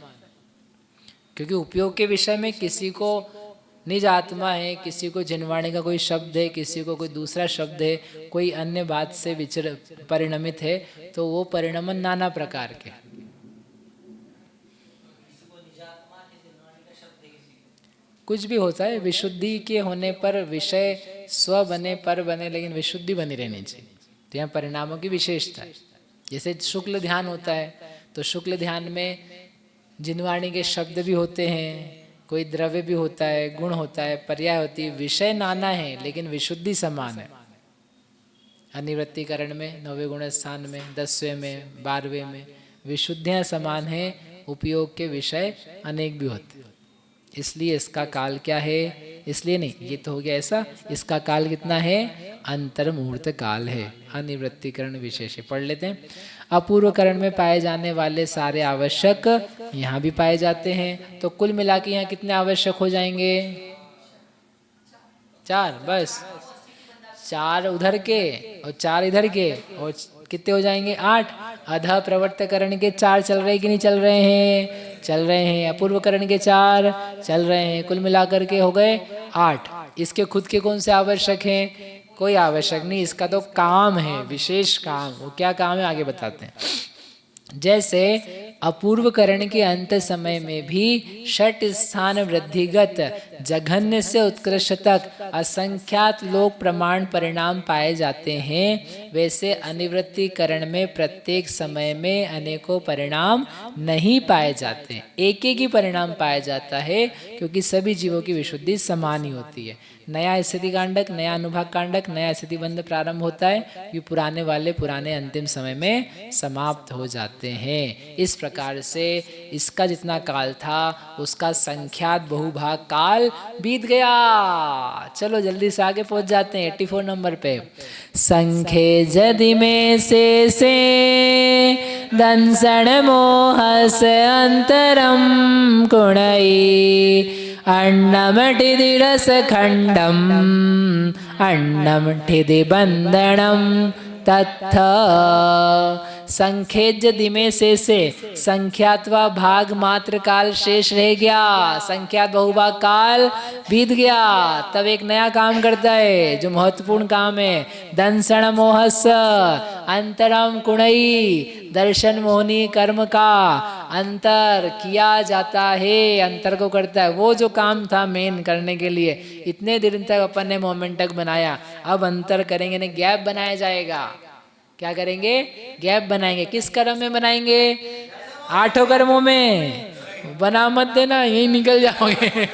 [SPEAKER 1] क्योंकि उपयोग के विषय में किसी को निज आत्मा है, किसी को जिनवाणी का कोई शब्द है, किसी को कोई दूसरा शब्द है, कोई अन्य बात से परिणमित है, तो वो परिणमन नाना प्रकार के। कुछ भी होता है, विशुद्धि के होने पर विषय स्व बने पर बने, लेकिन विशुद्धि बनी रहनी चाहिए। तो यहाँ परिणामों की विशेषता है। जैसे शुक्ल ध्यान होता है, तो शुक्ल ध्यान में जिनवाणी के शब्द भी होते हैं, कोई द्रव्य भी होता है, गुण होता है, पर्याय होती है, विषय नाना है लेकिन विशुद्धि समान है। अनिवृत्तिकरण में 9वें गुण स्थान में, 10वें में, 12वें में विशुद्धियाँ समान है, उपयोग के विषय अनेक भी होते हैं। इसलिए इसका काल क्या है, इसलिए नहीं, ये तो हो गया ऐसा, इसका काल कितना है, अंतर मुहूर्त काल है। अनिवृत्तिकरण विशेष पढ़ लेते हैं। अपूर्वकरण में पाए जाने वाले सारे आवश्यक यहाँ भी पाए जाते हैं, तो कुल मिला के यहाँ कितने आवश्यक हो जाएंगे, 4, बस 4 उधर के और 4 इधर के, और कितने हो जाएंगे, 8। अधः प्रवर्तकरण के 4 चल रहे कि नहीं चल रहे हैं, चल रहे हैं। अपूर्वकरण के 4 चल रहे हैं, कुल मिलाकर के हो गए 8। इसके खुद के कौन से आवश्यक हैं, कोई आवश्यक नहीं, इसका तो काम है, विशेष काम। वो क्या काम है आगे बताते हैं। जैसे अपूर्वकरण के अंत समय में भी षट स्थान वृद्धिगत जघन्य से उत्कृष्ट तक असंख्यात लोक प्रमाण परिणाम पाए जाते हैं, वैसे अनिवृत्तिकरण में प्रत्येक समय में अनेकों परिणाम नहीं पाए जाते, एक एक ही परिणाम पाया जाता है, क्योंकि सभी जीवों की विशुद्धि समान ही होती है। नया स्थिति कांडक, नया अनुभाग कांडक, नया स्थिति बंध प्रारंभ होता है, ये पुराने वाले पुराने अंतिम समय में समाप्त हो जाते हैं। इस प्रकार से इसका जितना काल था उसका संख्यात बहुभाग काल बीत गया। चलो जल्दी से आगे पहुंच जाते हैं 84 नंबर पे। संख्ये जदि में से दंसण मोहस अंतरम कुणई अन्नमठिदि रसखंडम अन्नमठिदि बंधनम तत्थ। संख्येज दिमे से संख्यात्वा भाग मात्र काल शेष रह गया, संख्यात बहुभाग काल बीत गया। तब एक नया काम करता है जो महत्वपूर्ण काम है, दंसण मोहस अंतरम कुणई, दर्शन मोहनी कर्म का अंतर किया जाता है, अंतर को करता है। वो जो काम था मेन करने के लिए, इतने दिन तक अपन ने मोमेंटक बनाया, अब अंतर करेंगे ना, गैप बनाया जाएगा। क्या करेंगे, गैप बनाएंगे। किस कर्म में बनाएंगे, 8 कर्मों में। बना मत देना, यही निकल जाओगे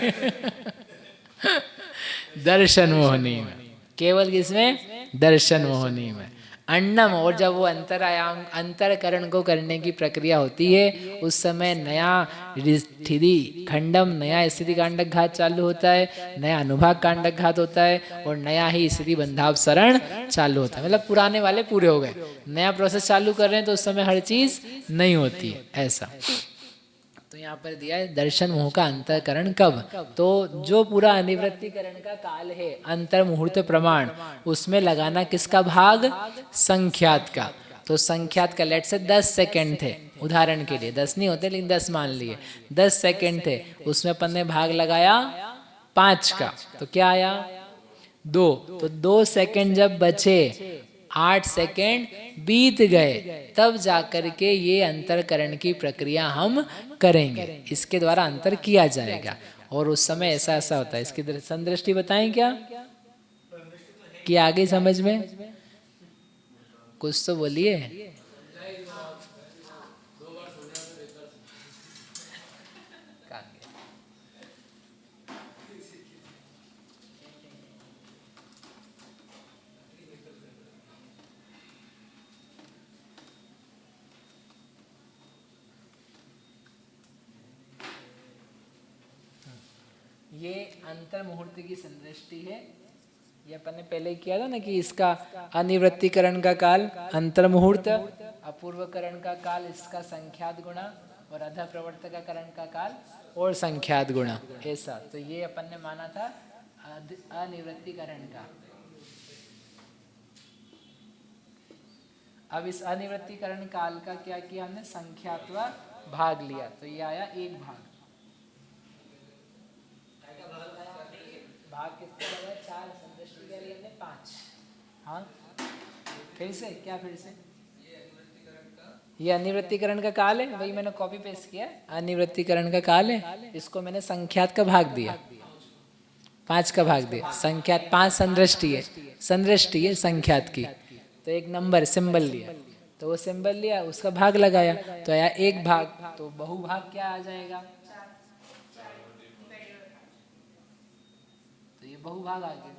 [SPEAKER 1] दर्शन मोहनी में, केवल किसमें, दर्शन मोहनी में। अन्नम, और जब वो अंतरायाम अंतरकरण को करने की प्रक्रिया होती है, उस समय नया स्थिति खंडम, नया स्थिति कांडक घात चालू होता है, नया अनुभाग कांडक घात होता है, और नया ही स्थिति बंधावसरण चालू होता है। मतलब पुराने वाले पूरे हो गए, नया प्रोसेस चालू कर रहे हैं, तो उस समय हर चीज नहीं होती है ऐसा। तो यहाँ पर दिया है दर्शन मोह का अंतरकरण कब, तो जो पूरा अनिवृत्तिकरण का काल है, अंतर मुहूर्त प्रमाण, उसमें लगाना किसका भाग, संख्यात का। तो संख्यात का लेट से 10 सेकंड थे, उदाहरण के लिए 10 नहीं होते लेकिन 10 मान लिए, 10 सेकंड थे, उसमें अपन ने भाग लगाया 5 का, तो क्या आया 2। तो 2 सेकंड जब बचे, 8 सेकंड बीत गए, तब जाकर के ये अंतरकरण की प्रक्रिया हम करेंगे, इसके द्वारा अंतर किया जाएगा। और उस समय ऐसा ऐसा होता है, इसकी संदृष्टि बताएं क्या, कि आ गई समझ में? कुछ तो बोलिए। ये अंतर मुहूर्त की संदृष्टि है। ये अपन ने पहले किया था ना कि इसका अनिवृत्तिकरण का काल अंतर मुहूर्त, अपूर्वकरण का काल इसका संख्यात गुणा और अध प्रवर्तककरण का काल और संख्यात गुणा, ऐसा। तो ये अपन ने माना था अनिवृत्तिकरण का। अब इस अनिवृत्तिकरण काल का क्या किया हमने? संख्यात्वा भाग लिया, तो ये आया एक भाग। भाग किसके लगा? 4, संदृष्टि के लिए हमने 5। हाँ फिर से क्या? फिर से ये अनिवृत्तिकरण का काल है, वही मैंने कॉपी पेस्ट किया। अनिवृत्तिकरण का काल है, इसको मैंने संख्यात का भाग दिया, 5 का भाग दिया। संख्यात 5 संदृष्टि है, संदृष्टि है संख्यात की। तो एक नंबर सिंबल लिया, तो वो सिंबल लिया, उसका भाग लगाया, तो आया एक भाग। तो बहुभाग क्या आ जाएगा? तो ये बहुभाग आ गया।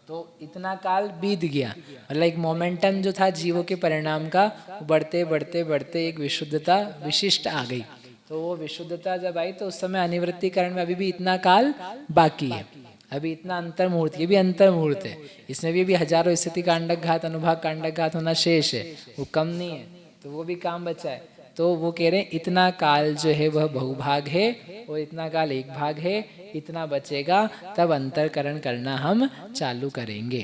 [SPEAKER 1] तो इतना काल बीत गया, मतलब एक मोमेंटम जो था जीवों के परिणाम का, बढ़ते बढ़ते बढ़ते एक विशुद्धता विशिष्ट आ गई। तो वो विशुद्धता जब आई तो उस समय अनिवृत्तिकरण में अभी भी इतना काल बाकी है, अभी इतना अंतर मुहूर्त, ये भी अंतर मुहूर्त है, इसमें भी अभी हजारों स्थिति कांडक घात अनुभाग कांडक घात होना शेष है, वो कम नहीं है, तो वो भी काम बचा है। तो वो कह रहे हैं इतना काल जो है वह बहुभाग है और इतना काल एक भाग है, इतना बचेगा तब अंतरकरण करना हम चालू करेंगे।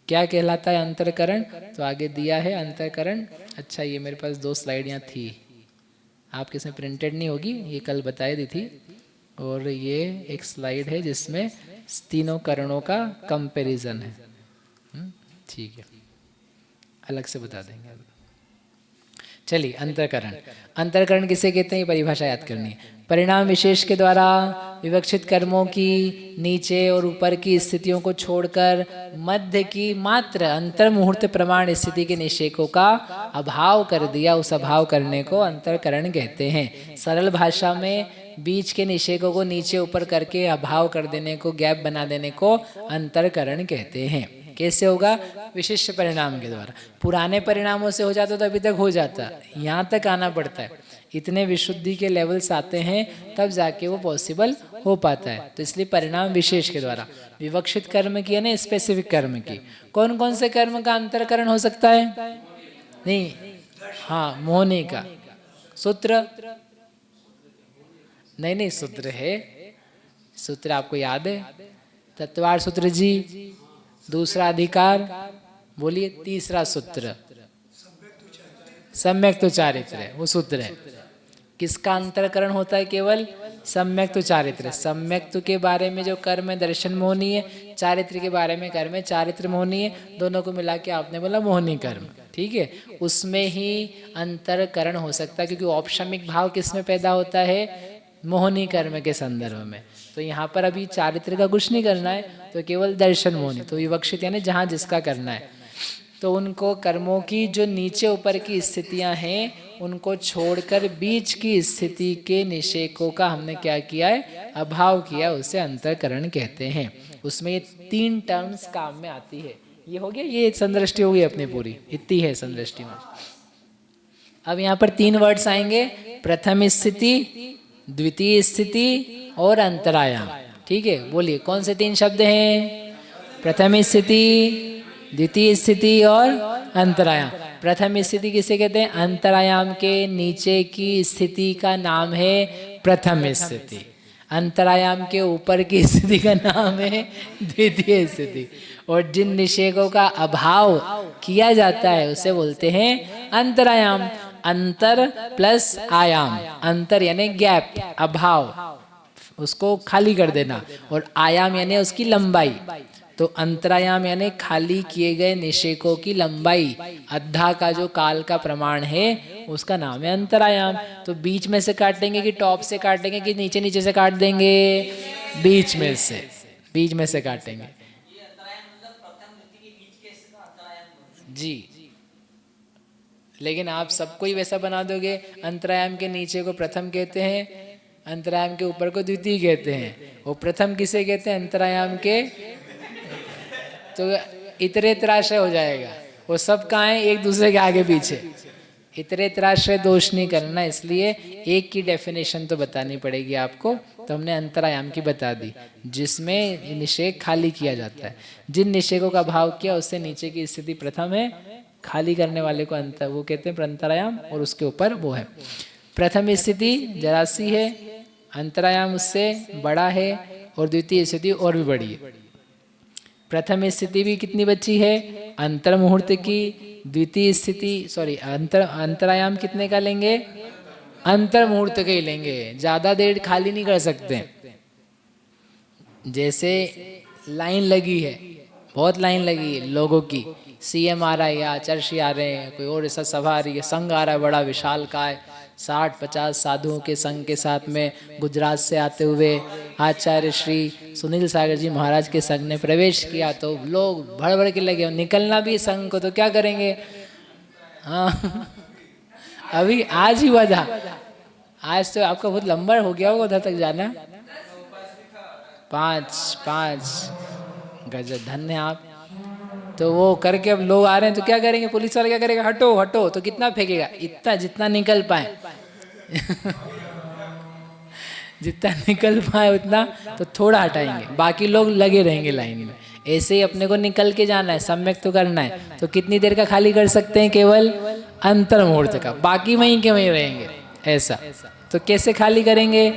[SPEAKER 1] क्या कहलाता है अंतरकरण? तो आगे दिया है अंतरकरण। अच्छा ये मेरे पास 2 स्लाइड यहाँ थी, आपके इसमें प्रिंटेड नहीं होगी, ये कल बताई दी थी। और ये एक स्लाइड है जिसमें तीनों करणों का कंपैरिजन है। ठीक है, अलग से बता देंगे। चलिए अंतरकरण। अंतरकरण किसे कहते हैं, ये परिभाषा याद करनी है। परिणाम विशेष के द्वारा विवक्षित कर्मों की नीचे और ऊपर की स्थितियों को छोड़कर मध्य की मात्र अंतर मुहूर्त प्रमाण स्थिति के निषेकों का अभाव कर दिया, उस अभाव करने को अंतरकरण कहते हैं। सरल भाषा में बीच के निषेकों को नीचे ऊपर करके अभाव कर देने को, गैप बना देने को अंतरकरण कहते हैं। कैसे होगा? विशिष्ट परिणाम के द्वारा। पुराने परिणामों से हो जाता तो अभी तक हो जाता, यहाँ तक आना पड़ता है, इतने विशुद्धि के लेवल्स आते हैं तब जाके वो पॉसिबल हो पाता है। तो इसलिए परिणाम विशेष के द्वारा विवक्षित कर्म की है ना, स्पेसिफिक कर्म की। कौन कौन से कर्म का अंतरकरण हो सकता है? नहीं, हाँ मोहनी का सूत्र नहीं, सूत्र है, सूत्र आपको याद है, तत्वार सूत्र जी, दूसरा अधिकार, बोलिए तीसरा सूत्र सम्यक तो चारित्र है, वो सूत्र है। किसका अंतरकरण होता है? केवल सम्यक तो चारित्र। सम्यक तो के बारे में जो कर्म है दर्शन मोहनी है, चारित्र के बारे में कर्म है चारित्र मोहनी है, दोनों को मिला के आपने बोला मोहनी कर्म, ठीक है। उसमें ही अंतरकरण हो सकता है, क्योंकि औपशमिक भाव किसमें पैदा होता है? मोहनी कर्म के संदर्भ में। तो यहाँ पर अभी चारित्र का कुछ नहीं करना है, तो केवल दर्शन मोहनी, तो विवक्षित यानी जहाँ जिसका करना है। तो उनको कर्मों की जो नीचे ऊपर की स्थितियां हैं उनको छोड़कर बीच की स्थिति के निषेकों का हमने क्या किया है? अभाव किया, उसे अंतरकरण कहते हैं। उसमें ये 3 टर्म्स काम में आती है। ये हो गया, ये संदृष्टि हो गई अपनी पूरी, इतनी है संदृष्टि में। अब यहाँ पर 3 वर्ड्स आएंगे, प्रथम स्थिति, द्वितीय स्थिति और अंतरायाम। ठीक है, बोलिए कौन से 3 शब्द हैं? प्रथम स्थिति, द्वितीय स्थिति और अंतरायाम। प्रथम स्थिति किसे कहते हैं? अंतरायाम के नीचे की स्थिति का नाम है प्रथम स्थिति। अंतरायाम के ऊपर की स्थिति का नाम है द्वितीय स्थिति। और जिन निषेकों का अभाव किया जाता है उसे बोलते हैं अंतरायाम। अंतर प्लस आयाम, अंतर यानी गैप, अभाव, उसको खाली कर देना, और आयाम यानी उसकी लंबाई। तो अंतरायाम यानी खाली किए गए निषेकों की लंबाई, अद्धा का जो काल का प्रमाण है उसका नाम है अंतरायाम। तो बीच में से काटेंगे कि टॉप से काटेंगे कि नीचे नीचे से काट देंगे? बीच में से, बीच में से काटेंगे। जी। लेकिन आप सबको ही वैसा बना दोगे, अंतरायाम के नीचे को प्रथम कहते हैं, अंतरायाम के ऊपर को द्वितीय कहते हैं। वो प्रथम किसे कहते हैं? अंतरायाम के। तो इतरेतराश्रय हो जाएगा। वो सब कहाँ है? एक दूसरे के आगे पीछे। इतरेतराश्रय दोष नहीं करना, इसलिए एक की डेफिनेशन तो बतानी पड़ेगी आपको। तो हमने अंतरायाम की बता दी, जिसमें निषेक खाली किया जाता है। जिन निषेकों का भाव किया उससे नीचे की स्थिति प्रथम है, खाली करने वाले को अंतर वो कहते हैं अंतरायाम, और उसके ऊपर वो है। प्रथम स्थिति जरासी है, अंतरायाम उससे बड़ा है, और द्वितीय स्थिति और भी बड़ी है। प्रथम स्थिति भी कितनी बची है? अंतर मुहूर्त की। द्वितीय स्थिति अंतरायाम कितने का लेंगे? अंतर मुहूर्त का ही लेंगे, ज्यादा देर खाली नहीं कर सकते। जैसे लाइन लगी है, बहुत लाइन लगी है लोगों की, सीएम आ रहा है या चर्ची आ रहे हैं, कोई और ऐसा सभा आ रही है, संघ आ रहा है बड़ा विशाल काय, 60-50 साधुओं के संघ के साथ में गुजरात से आते हुए आचार्य श्री सुनील सागर जी महाराज के संघ ने प्रवेश किया, तो लोग भड़ भड़ के लगे। निकलना भी संघ को, तो क्या करेंगे? हाँ अभी आज ही हुआ था, आज तो आपका बहुत लंबा हो गया होगा उधर तक जाना। 5 गजब, धन्य आप। तो वो करके अब लोग आ रहे हैं, तो क्या करेंगे? पुलिस वाले क्या करेगा? हटो हटो, तो कितना फेंकेगा? इतना जितना निकल पाए जितना निकल पाए उतना, तो थोड़ा हटाएंगे, बाकी लोग लगे रहेंगे लाइन में। ऐसे ही अपने को निकल के जाना है, सम्यक तो करना है। तो कितनी देर का खाली कर सकते हैं? केवल अंतर मुहूर्त का, बाकी वहीं के वहीं रहेंगे। ऐसा तो कैसे खाली करेंगे?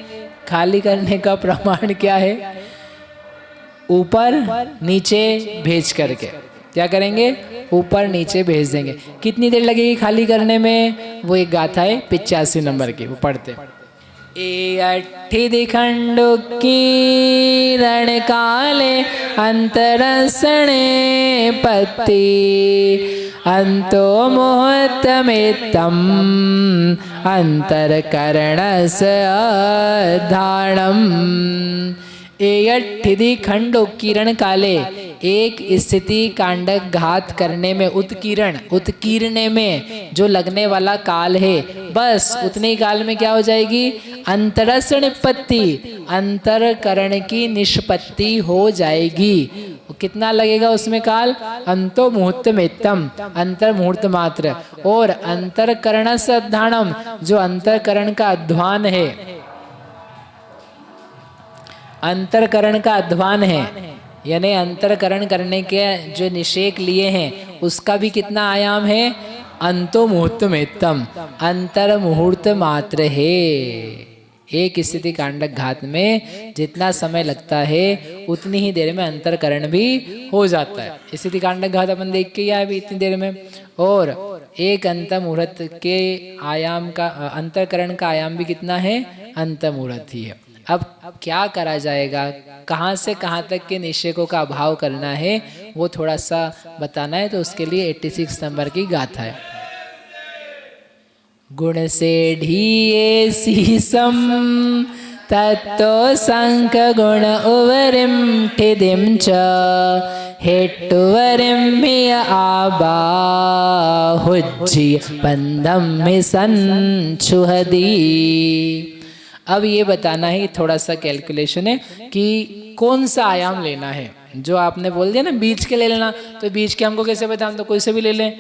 [SPEAKER 1] खाली करने का प्रमाण क्या है? ऊपर नीचे भेज करके। क्या करेंगे? ऊपर नीचे भेज देंगे। कितनी देर लगेगी खाली करने में? वो एक गाथा है 85 नंबर की, वो पढ़ते। ए अट्ठी दिखंडु किरण काले अंतरसणे पत्ति अंतो मुहूर्तमेत्तम अंतरकरणस धारणम। एयठिधि खंडो किरण काले, एक स्थिति कांडक घात करने में, उत्कीर्णे में जो लगने वाला काल है, बस उतने ही काल में क्या हो जाएगी? अंतरस निपत्ति, अंतरकरण की निष्पत्ति हो जाएगी। कितना लगेगा उसमें काल? अंतो मुहूर्त मेत्तम, अंतर मुहूर्त मात्र। और अंतरकरण सद्धानम, जो अंतरकरण का अध्वान है, अंतरकरण का अध्वान है, यानी अंतरकरण करने के जो निषेक लिए हैं उसका भी कितना आयाम है? अंतो मुहूर्त मेत्तम, अंतर मुहूर्त मात्र है। एक स्थिति कांडक घात में जितना समय लगता है उतनी ही देर में अंतरकरण भी हो जाता है। स्थिति कांडक घात अपन देख के आए भी इतनी देर में। और एक अंत मुहूर्त के आयाम का, अंतरकरण का आयाम भी कितना है? अंत मुहूर्त ही है। अब क्या करा जाएगा? कहाँ से कहाँ तक के निषेकों का अभाव करना है वो थोड़ा सा बताना है। तो उसके लिए 86 नंबर की गाथा है। गुण से ढीये सीसम तत्तो संक गुण उवरिम ठिदिम च हेट्टुवरिम हिय आबा हुज्जी बंधम में संचुहदी। अब ये बताना है, थोड़ा सा कैलकुलेशन है कि कौन सा आयाम लेना है। जो आपने बोल दिया ना बीच के ले लेना, तो बीच के हमको कैसे पता? हम तो कोई से भी ले लें,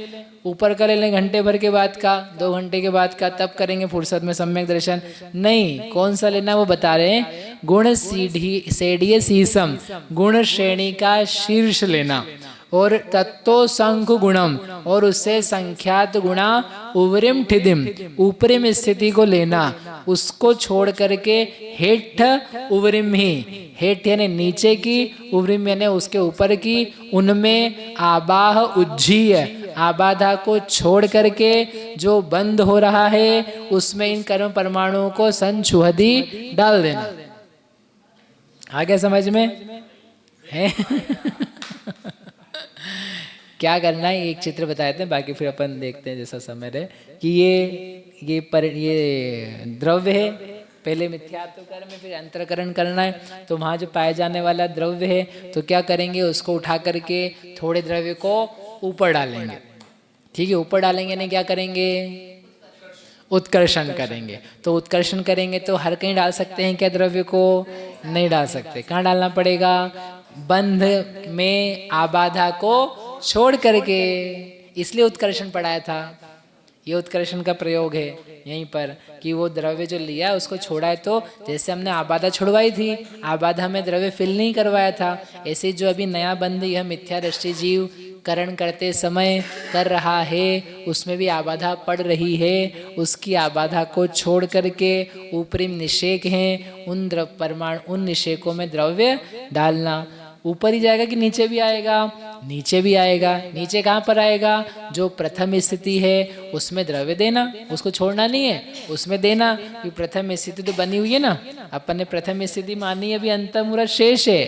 [SPEAKER 1] ऊपर का ले लें घंटे भर के बाद का, 2 घंटे के बाद का, तब करेंगे फुर्सत में सम्यक दर्शन। नहीं, कौन सा लेना वो बता रहे हैं। गुण सेढ़ीय शीर्षम, गुण श्रेणी का शीर्ष लेना। और तत्तो संख गुणम, और उससे संख्यात गुणा उवरिम ठिदिम, ऊपरिम स्थिति को लेना। उसको छोड़ करके हेठ उवरिम ही, हेठ यानी नीचे की, उवरिम यानी उसके ऊपर की, उनमें आबाह उज्जीय, आबाधा को छोड़ करके जो बंद हो रहा है उसमें इन कर्म परमाणुओं को संचुहदी डाल देना। आगे समझ में है? क्या करना है एक चित्र बताए थे, बाकी फिर अपन देखते हैं जैसा समय रहे। कि ये द्रव्य है, पहले मिथ्यात्व कर्म में फिर अंतरकरण करना है। तो वहाँ जो पाए जाने वाला द्रव्य है, तो क्या करेंगे? उसको उठा करके थोड़े द्रव्य को ऊपर डालेंगे, ठीक है, ऊपर डालेंगे नहीं, क्या करेंगे? उत्कर्षण करेंगे। तो उत्कर्षण करेंगे तो हर कहीं डाल सकते हैं क्या द्रव्य को? नहीं डाल सकते। कहाँ डालना पड़ेगा? बंध में आबाधा को छोड़ करके। इसलिए उत्कर्षण पढ़ाया था। ये उत्कर्षण का प्रयोग है यहीं पर कि वो द्रव्य जो लिया उसको छोड़ा है। तो जैसे हमने आबाधा छुड़वाई थी, आबाधा में द्रव्य फिल नहीं करवाया था, ऐसे जो अभी नया बंध यह मिथ्या दृष्टि जीव करण करते समय कर रहा है, उसमें भी आबाधा पड़ रही है। उसकी आबाधा को छोड़ करके ऊपरी निषेक हैं, उन द्रव्य परमाणु, उन निषेकों में द्रव्य डालना। ऊपर ही जाएगा कि नीचे भी आएगा? नीचे भी आएगा। नीचे कहाँ पर आएगा? जो प्रथम स्थिति है उसमें द्रव्य देना, उसको छोड़ना नहीं है, उसमें देना। कि प्रथम स्थिति तो बनी हुई है ना, अपन ने प्रथम स्थिति मानी, अभी अंतर्मुहूर्त शेष है।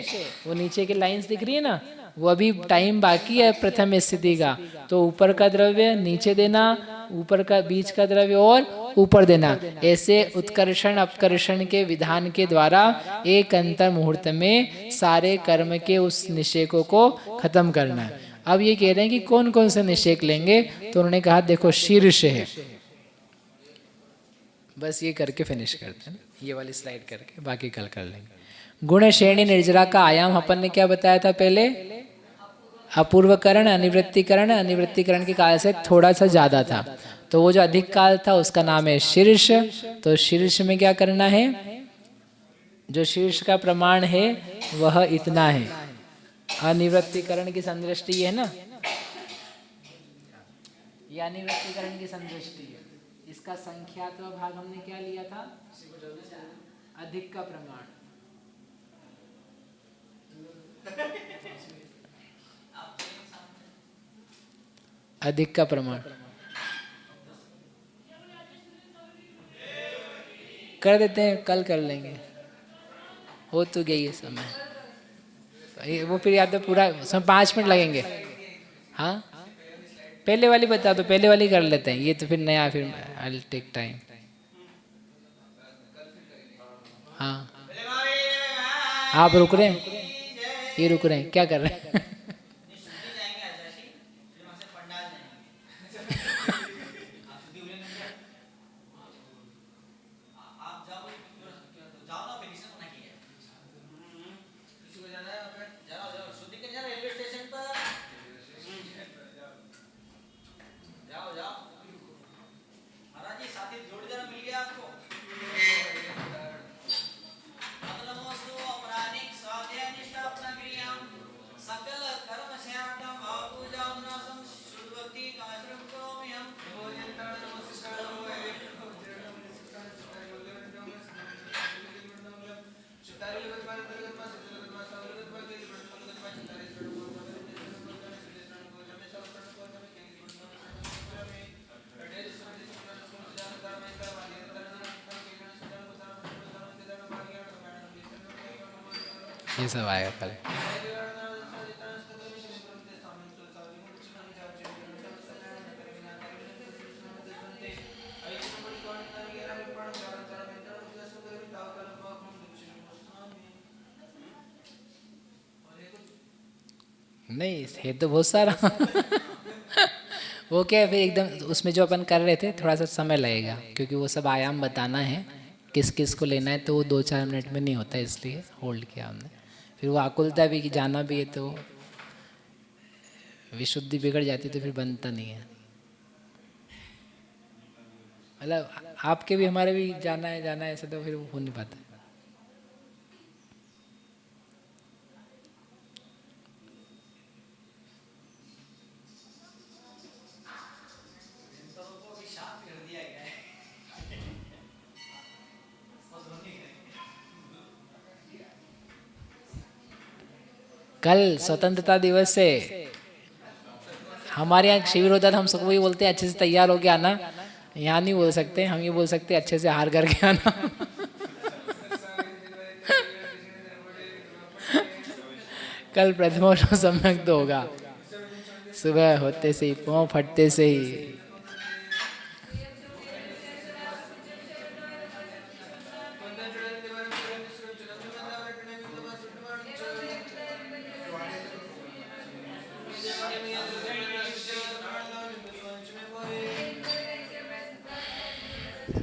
[SPEAKER 1] वो नीचे की लाइंस दिख रही है ना, वो अभी टाइम बाकी है प्रथम स्थिति का। तो ऊपर का द्रव्य नीचे देना, ऊपर का बीच का द्रव्य और ऊपर देना। ऐसे उत्कर्षण अपकर्षण के विधान के द्वारा एक अंतर मुहूर्त में सारे कर्म के उस निषेकों को खत्म करना है। अब ये कह रहे हैं कि कौन कौन से निषेक लेंगे? तो उन्होंने कहा देखो शीर्ष है। बस ये करके फिनिश करते हैं, ये वाली स्लाइड करके, बाकी कल कर लेंगे। गुण श्रेणी निर्जरा का आयाम अपन ने क्या बताया था पहले? अपूर्वकरण, अनिवृत्तिकरण। अनिवृत्तिकरण के काल से थोड़ा सा ज्यादा था, तो वो जो अधिक काल था उसका नाम है शीर्ष। तो शीर्ष में क्या करना है? जो शीर्ष का प्रमाण है वह इतना है। अनिवृत्तिकरण की संदृष्टि है ना, ये अनिवृत्तिकरण की संदृष्टि है। इसका संख्यात्मक भाग हमने क्या लिया था? अधिक का प्रमाण। अधिक का प्रमाण कर देते हैं, कल कर लेंगे, हो तो गई है समय। वो फिर याद है पूरा, उसमें 5 मिनट लगेंगे। हाँ, पहले वाली बता दो, पहले वाली कर लेते हैं, ये तो फिर नया, फिर आई विल टेक टाइम। हाँ, आप रुक रहे हैं? ये रुक रहे हैं, क्या कर रहे हैं? ये सब आएगा कल। नहीं है तो बहुत सारा। वो क्या है, फिर एकदम उसमें जो अपन कर रहे थे थोड़ा सा समय लगेगा, क्योंकि वो सब आयाम बताना है, किस किस को लेना है, तो वो 2-4 मिनट में नहीं होता, इसलिए होल्ड किया हमने। फिर वो आकुलता भी कि जाना भी है, तो विशुद्धि बिगड़ जाती तो फिर बनता नहीं है। मतलब आपके भी हमारे भी जाना है ऐसा, तो फिर वो हो नहीं पाता। कल स्वतंत्रता दिवस से हमारे यहाँ शिविर होता था, हम सबको ये बोलते हैं अच्छे से तैयार होके आना। यहाँ नहीं बोल सकते, हम ये बोल सकते अच्छे से हार करके आना। कल प्रथमोत्सव सम्यक तो होगा, सुबह होते से ही, पाँव फटते से ही